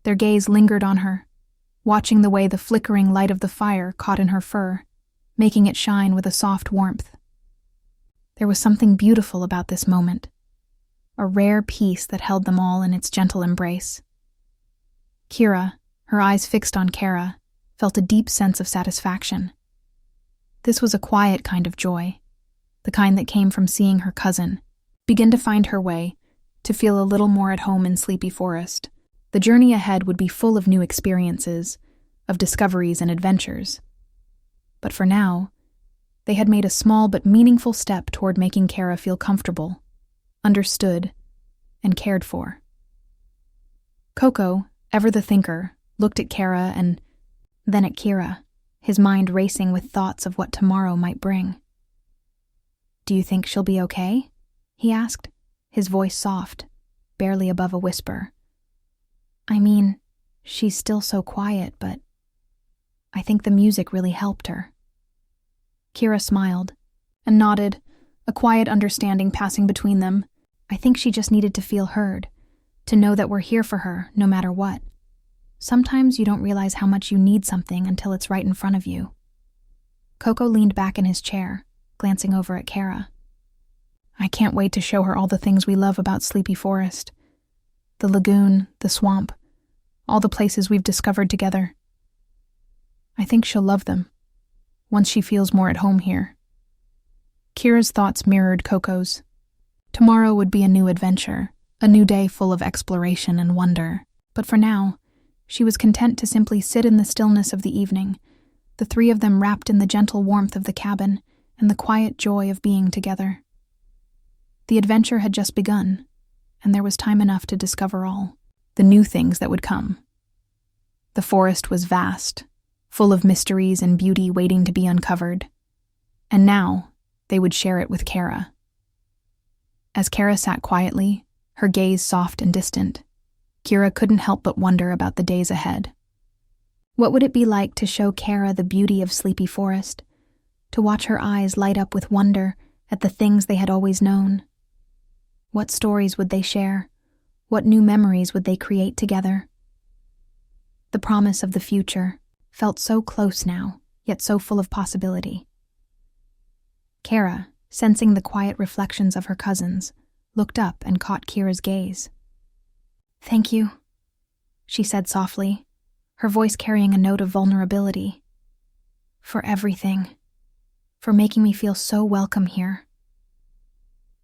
Their gaze lingered on her, watching the way the flickering light of the fire caught in her fur, making it shine with a soft warmth. There was something beautiful about this moment, a rare peace that held them all in its gentle embrace. Kira, her eyes fixed on Cara, felt a deep sense of satisfaction. This was a quiet kind of joy, the kind that came from seeing her cousin begin to find her way, to feel a little more at home in Sleepy Forest. The journey ahead would be full of new experiences, of discoveries and adventures. But for now, they had made a small but meaningful step toward making Cara feel comfortable, understood, and cared for. Koko, ever the thinker, looked at Cara and then at Kira, his mind racing with thoughts of what tomorrow might bring. "Do you think she'll be okay?" he asked, his voice soft, barely above a whisper. "I mean, she's still so quiet, but I think the music really helped her." Kira smiled and nodded, a quiet understanding passing between them. "I think she just needed to feel heard, to know that we're here for her no matter what. Sometimes you don't realize how much you need something until it's right in front of you." Koko leaned back in his chair, glancing over at Cara. "I can't wait to show her all the things we love about Sleepy Forest. The lagoon, the swamp, all the places we've discovered together. I think she'll love them, once she feels more at home here. Kira's thoughts mirrored Koko's. Tomorrow would be a new adventure, a new day full of exploration and wonder. But for now, she was content to simply sit in the stillness of the evening, the three of them wrapped in the gentle warmth of the cabin and the quiet joy of being together. The adventure had just begun, and there was time enough to discover all the new things that would come. The forest was vast, full of mysteries and beauty waiting to be uncovered, and now they would share it with Cara. As Cara sat quietly, her gaze soft and distant, Kira couldn't help but wonder about the days ahead. What would it be like to show Cara the beauty of Sleepy Forest, to watch her eyes light up with wonder at the things they had always known? What stories would they share? What new memories would they create together? The promise of the future felt so close now, yet so full of possibility. Cara, sensing the quiet reflections of her cousins, looked up and caught Kira's gaze. "Thank you," she said softly, her voice carrying a note of vulnerability. "For everything. For making me feel so welcome here.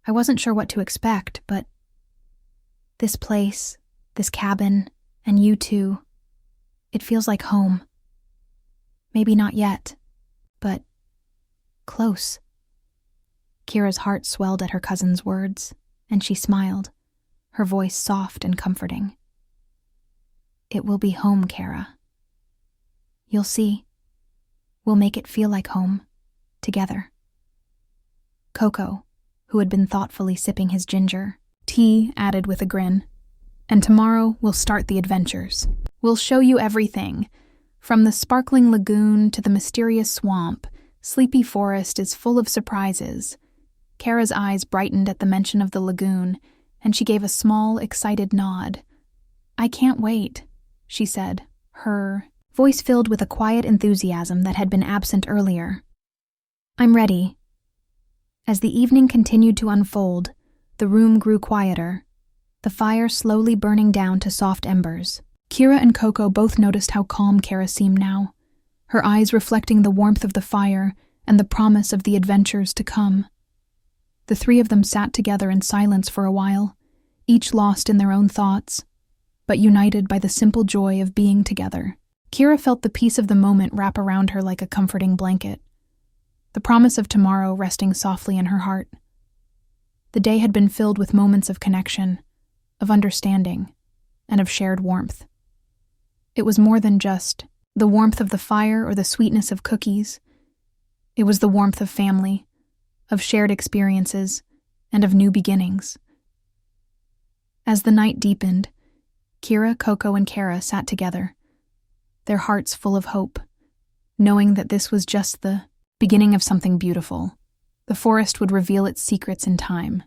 I wasn't sure what to expect, but this place, this cabin, and you two, it feels like home. Maybe not yet, but close." Kira's heart swelled at her cousin's words, and she smiled, her voice soft and comforting. "It will be home, Cara. You'll see. We'll make it feel like home, together." Koko, who had been thoughtfully sipping his ginger tea, added with a grin, "And tomorrow we'll start the adventures. We'll show you everything. From the sparkling lagoon to the mysterious swamp, Sleepy Forest is full of surprises." Cara's eyes brightened at the mention of the lagoon, and she gave a small, excited nod. "I can't wait," she said, her voice filled with a quiet enthusiasm that had been absent earlier. "I'm ready." As the evening continued to unfold, the room grew quieter, the fire slowly burning down to soft embers. Kira and Koko both noticed how calm Cara seemed now, her eyes reflecting the warmth of the fire and the promise of the adventures to come. The three of them sat together in silence for a while, each lost in their own thoughts, but united by the simple joy of being together. Kira felt the peace of the moment wrap around her like a comforting blanket, the promise of tomorrow resting softly in her heart. The day had been filled with moments of connection, of understanding, and of shared warmth. It was more than just the warmth of the fire or the sweetness of cookies. It was the warmth of family, of shared experiences, and of new beginnings. As the night deepened, Kira, Koko, and Cara sat together, their hearts full of hope, knowing that this was just the beginning of something beautiful. The forest would reveal its secrets in time,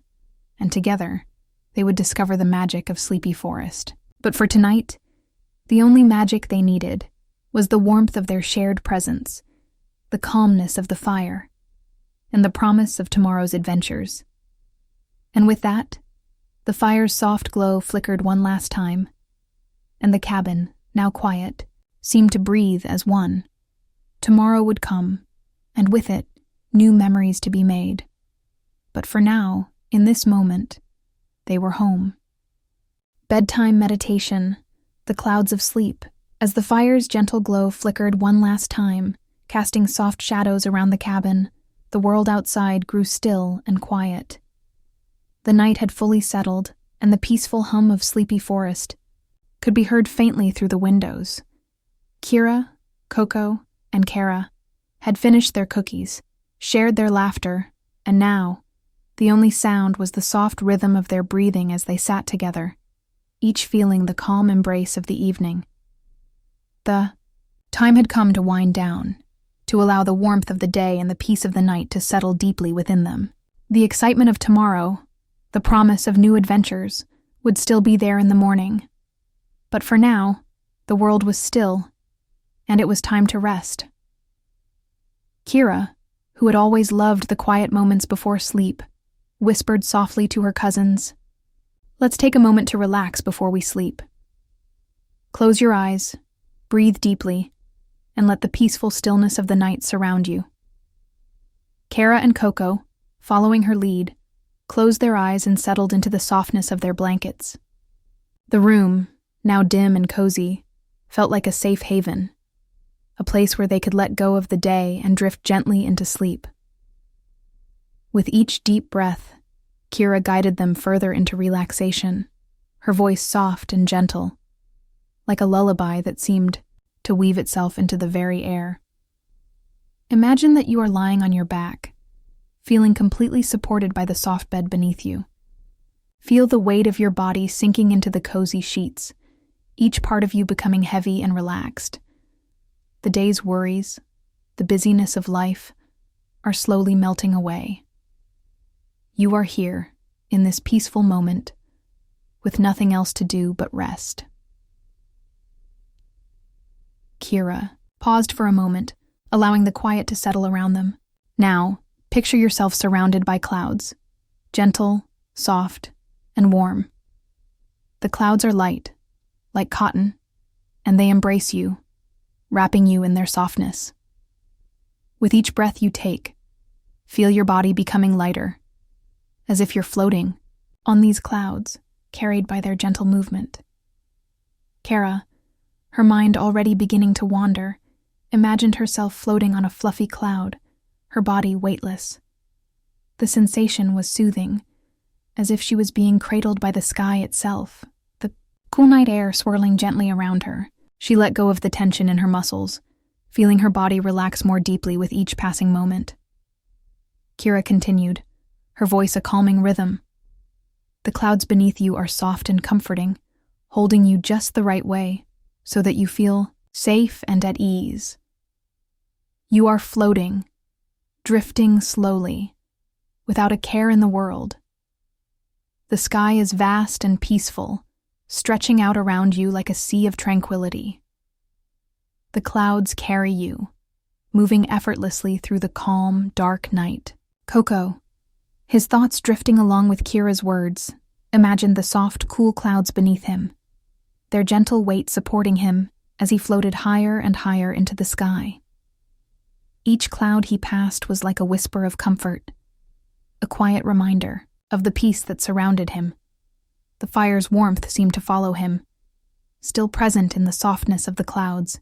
and together, they would discover the magic of Sleepy Forest. But for tonight, the only magic they needed was the warmth of their shared presence, the calmness of the fire, and the promise of tomorrow's adventures. And with that, the fire's soft glow flickered one last time, and the cabin, now quiet, seemed to breathe as one. Tomorrow would come, and with it, new memories to be made. But for now, in this moment, they were home. Bedtime meditation, the clouds of sleep, as the fire's gentle glow flickered one last time, casting soft shadows around the cabin, the world outside grew still and quiet. The night had fully settled, and the peaceful hum of Sleepy Forest could be heard faintly through the windows. Kira, Koko, and Cara had finished their cookies, shared their laughter, and now, the only sound was the soft rhythm of their breathing as they sat together, each feeling the calm embrace of the evening. The time had come to wind down, to allow the warmth of the day and the peace of the night to settle deeply within them. The excitement of tomorrow, the promise of new adventures, would still be there in the morning. But for now, the world was still, and it was time to rest. Kira, who had always loved the quiet moments before sleep, whispered softly to her cousins, "Let's take a moment to relax before we sleep. Close your eyes, breathe deeply, and let the peaceful stillness of the night surround you. Cara and Koko, following her lead, closed their eyes and settled into the softness of their blankets. The room, now dim and cozy, felt like a safe haven, a place where they could let go of the day and drift gently into sleep. With each deep breath, Cara guided them further into relaxation, her voice soft and gentle, like a lullaby that seemed to weave itself into the very air. Imagine that you are lying on your back, feeling completely supported by the soft bed beneath you. Feel the weight of your body sinking into the cozy sheets, each part of you becoming heavy and relaxed. The day's worries, the busyness of life, are slowly melting away. You are here, in this peaceful moment, with nothing else to do but rest. Cara paused for a moment, allowing the quiet to settle around them. Now, picture yourself surrounded by clouds, gentle, soft, and warm. The clouds are light, like cotton, and they embrace you, wrapping you in their softness. With each breath you take, feel your body becoming lighter, as if you're floating on these clouds, carried by their gentle movement. Cara, her mind already beginning to wander, imagined herself floating on a fluffy cloud, her body weightless. The sensation was soothing, as if she was being cradled by the sky itself, the cool night air swirling gently around her. She let go of the tension in her muscles, feeling her body relax more deeply with each passing moment. Cara continued, her voice a calming rhythm. The clouds beneath you are soft and comforting, holding you just the right way, so that you feel safe and at ease. You are floating, drifting slowly, without a care in the world. The sky is vast and peaceful, stretching out around you like a sea of tranquility. The clouds carry you, moving effortlessly through the calm, dark night. Koko, his thoughts drifting along with Cara's words, imagined the soft, cool clouds beneath him, their gentle weight supporting him as he floated higher and higher into the sky. Each cloud he passed was like a whisper of comfort, a quiet reminder of the peace that surrounded him. The fire's warmth seemed to follow him, still present in the softness of the clouds,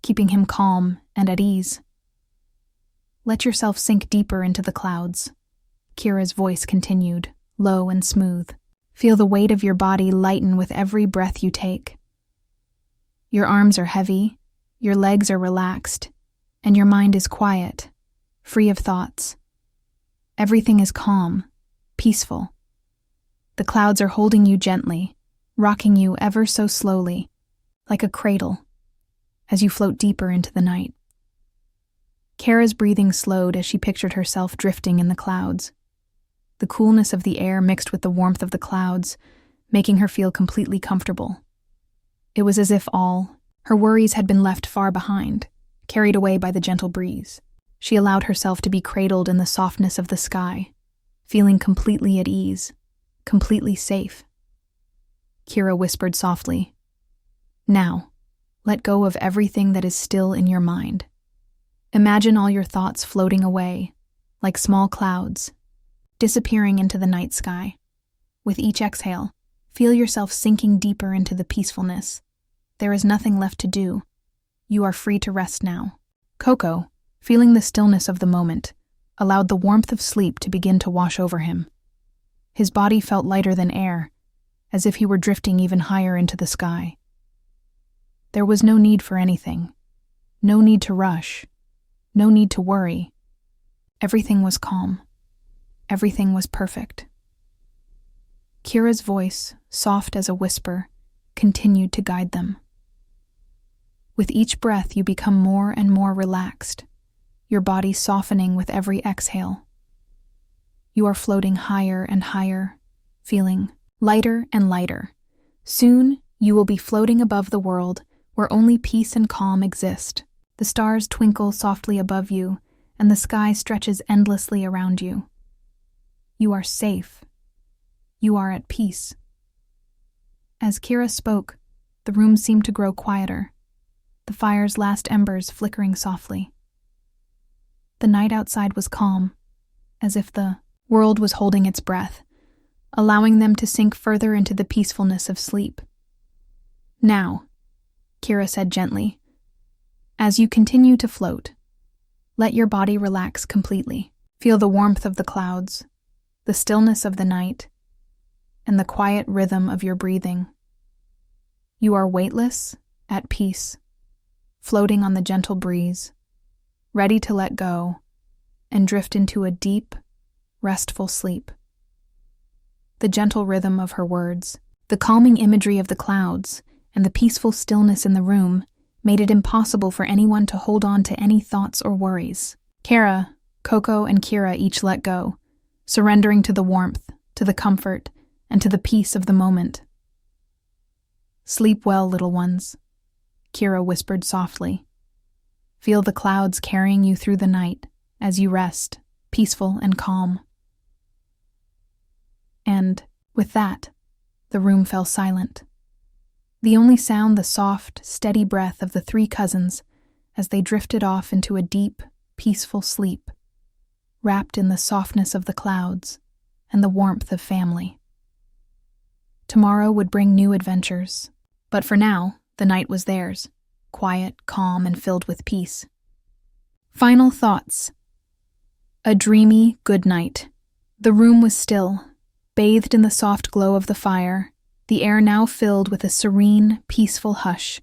keeping him calm and at ease. Let yourself sink deeper into the clouds, Cara's voice continued, low and smooth. Feel the weight of your body lighten with every breath you take. Your arms are heavy, your legs are relaxed, and your mind is quiet, free of thoughts. Everything is calm, peaceful. The clouds are holding you gently, rocking you ever so slowly, like a cradle, as you float deeper into the night. Cara's breathing slowed as she pictured herself drifting in the clouds. The coolness of the air mixed with the warmth of the clouds, making her feel completely comfortable. It was as if all her worries had been left far behind, carried away by the gentle breeze. She allowed herself to be cradled in the softness of the sky, feeling completely at ease, completely safe. Cara whispered softly, "Now, let go of everything that is still in your mind. Imagine all your thoughts floating away, like small clouds, disappearing into the night sky. With each exhale, feel yourself sinking deeper into the peacefulness. There is nothing left to do. You are free to rest now." Koko, feeling the stillness of the moment, allowed the warmth of sleep to begin to wash over him. His body felt lighter than air, as if he were drifting even higher into the sky. There was no need for anything, no need to rush, no need to worry. Everything was calm. Everything was perfect. Cara's voice, soft as a whisper, continued to guide them. With each breath, you become more and more relaxed, your body softening with every exhale. You are floating higher and higher, feeling lighter and lighter. Soon, you will be floating above the world where only peace and calm exist. The stars twinkle softly above you, and the sky stretches endlessly around you. You are safe. You are at peace. As Cara spoke, the room seemed to grow quieter. the fire's last embers flickering softly. The night outside was calm, as if the world was holding its breath, allowing them to sink further into the peacefulness of sleep. "Now," Cara said gently, "as you continue to float, let your body relax completely. Feel the warmth of the clouds, the stillness of the night, and the quiet rhythm of your breathing. You are weightless, at peace, floating on the gentle breeze, ready to let go and drift into a deep, restful sleep." The gentle rhythm of her words, the calming imagery of the clouds, and the peaceful stillness in the room made it impossible for anyone to hold on to any thoughts or worries. Cara, Koko, and Cara each let go, surrendering to the warmth, to the comfort, and to the peace of the moment. "Sleep well, little ones," Cara whispered softly. "Feel the clouds carrying you through the night as you rest, peaceful and calm." And, with that, the room fell silent. The only sound the soft, steady breath of the three cousins as they drifted off into a deep, peaceful sleep, wrapped in the softness of the clouds and the warmth of family. Tomorrow would bring new adventures, but for now, the night was theirs, quiet, calm, and filled with peace. Final thoughts. A dreamy good night. The room was still, bathed in the soft glow of the fire, the air now filled with a serene, peaceful hush.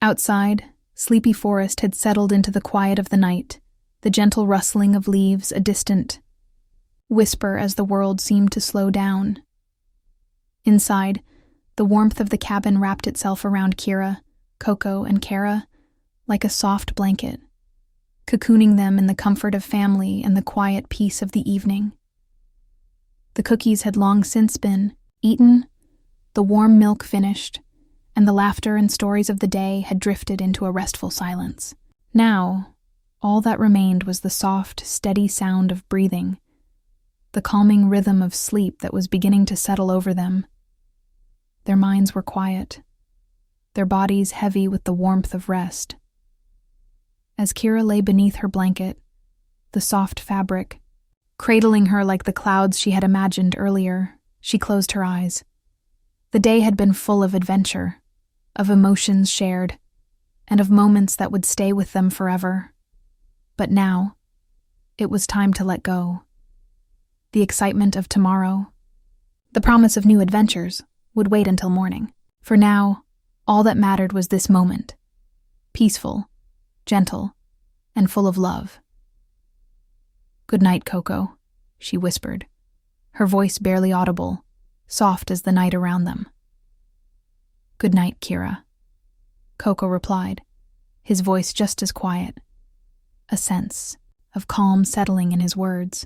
Outside, sleepy forest had settled into the quiet of the night, the gentle rustling of leaves a distant whisper as the world seemed to slow down. Inside, the warmth of the cabin wrapped itself around Cara, Koko, and Cara like a soft blanket, cocooning them in the comfort of family and the quiet peace of the evening. The cookies had long since been eaten, the warm milk finished, and the laughter and stories of the day had drifted into a restful silence. Now, all that remained was the soft, steady sound of breathing, the calming rhythm of sleep that was beginning to settle over them. Their minds were quiet, their bodies heavy with the warmth of rest. As Cara lay beneath her blanket, the soft fabric, cradling her like the clouds she had imagined earlier, she closed her eyes. The day had been full of adventure, of emotions shared, and of moments that would stay with them forever. But now, it was time to let go. The excitement of tomorrow, the promise of new adventures, would wait until morning. For now, all that mattered was this moment, peaceful, gentle, and full of love. "Good night, Koko," she whispered, her voice barely audible, soft as the night around them. "Good night, Cara," Koko replied, his voice just as quiet, a sense of calm settling in his words.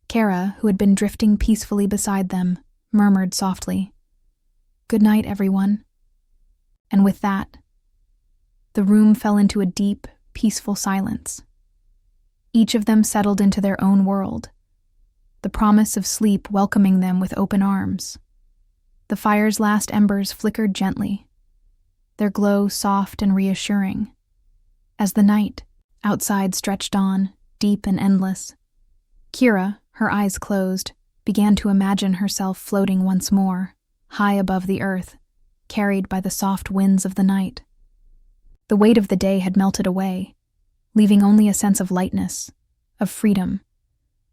Cara, who had been drifting peacefully beside them, murmured softly, "Good night, everyone." And with that, the room fell into a deep, peaceful silence. Each of them settled into their own world, the promise of sleep welcoming them with open arms. The fire's last embers flickered gently, their glow soft and reassuring, as the night outside stretched on, deep and endless. Cara, her eyes closed, began to imagine herself floating once more, high above the earth, carried by the soft winds of the night. The weight of the day had melted away, leaving only a sense of lightness, of freedom,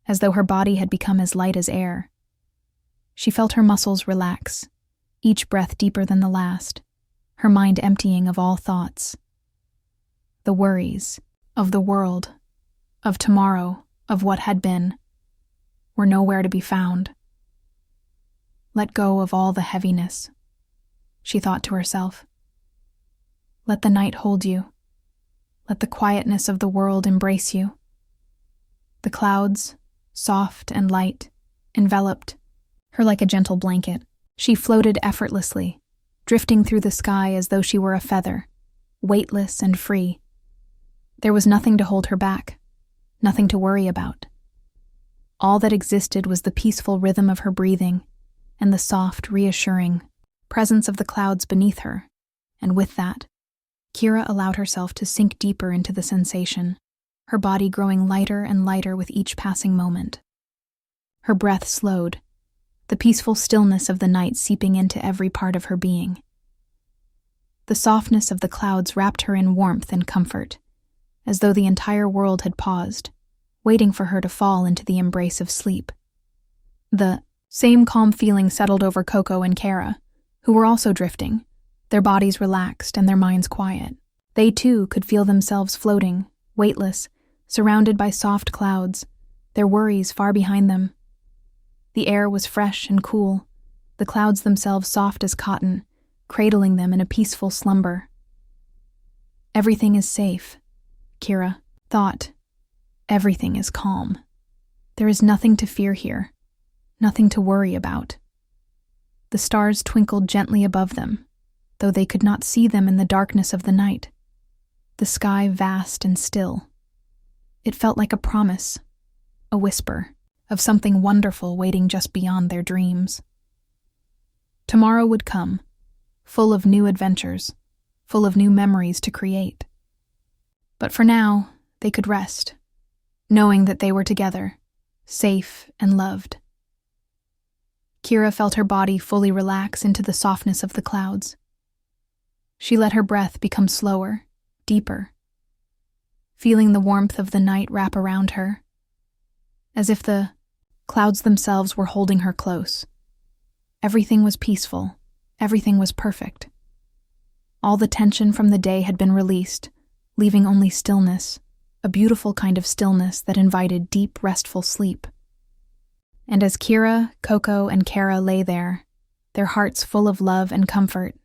as though her body had become as light as air. She felt her muscles relax, each breath deeper than the last, her mind emptying of all thoughts. The worries of the world, of tomorrow, of what had been, were nowhere to be found. Let go of all the heaviness, she thought to herself. Let the night hold you. Let the quietness of the world embrace you. The clouds, soft and light, enveloped her like a gentle blanket. She floated effortlessly, drifting through the sky as though she were a feather, weightless and free. There was nothing to hold her back, nothing to worry about. All that existed was the peaceful rhythm of her breathing and the soft, reassuring presence of the clouds beneath her, and with that, Kira allowed herself to sink deeper into the sensation, her body growing lighter and lighter with each passing moment. Her breath slowed, the peaceful stillness of the night seeping into every part of her being. The softness of the clouds wrapped her in warmth and comfort, as though the entire world had paused, waiting for her to fall into the embrace of sleep. The same calm feeling settled over Koko and Cara, who were also drifting, their bodies relaxed and their minds quiet. They too could feel themselves floating, weightless, surrounded by soft clouds, their worries far behind them. The air was fresh and cool, the clouds themselves soft as cotton, cradling them in a peaceful slumber. Everything is safe, Kira thought. Everything is calm. There is nothing to fear here, nothing to worry about. The stars twinkled gently above them, though they could not see them in the darkness of the night. The sky vast and still. It felt like a promise, a whisper, of something wonderful waiting just beyond their dreams. Tomorrow would come, full of new adventures, full of new memories to create. But for now, they could rest, knowing that they were together, safe and loved. Kira felt her body fully relax into the softness of the clouds. She let her breath become slower, deeper, feeling the warmth of the night wrap around her, as if the clouds themselves were holding her close. Everything was peaceful, everything was perfect. All the tension from the day had been released, leaving only stillness, a beautiful kind of stillness that invited deep, restful sleep. And as Kira, Koko, and Cara lay there, their hearts full of love and comfort,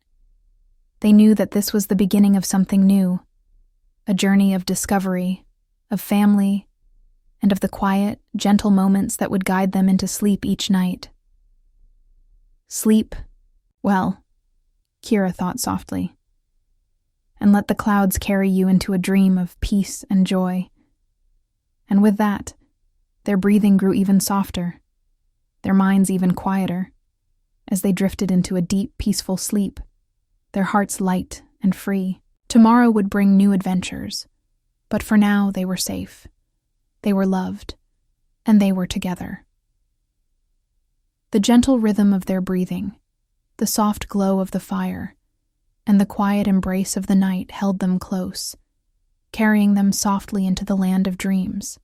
they knew that this was the beginning of something new, a journey of discovery, of family, and of the quiet, gentle moments that would guide them into sleep each night. Sleep, well, Kira thought softly, and let the clouds carry you into a dream of peace and joy. And with that, their breathing grew even softer, their minds even quieter, as they drifted into a deep, peaceful sleep, their hearts light and free. Tomorrow would bring new adventures, but for now they were safe. They were loved, and they were together. The gentle rhythm of their breathing, the soft glow of the fire, and the quiet embrace of the night held them close, carrying them softly into the land of dreams.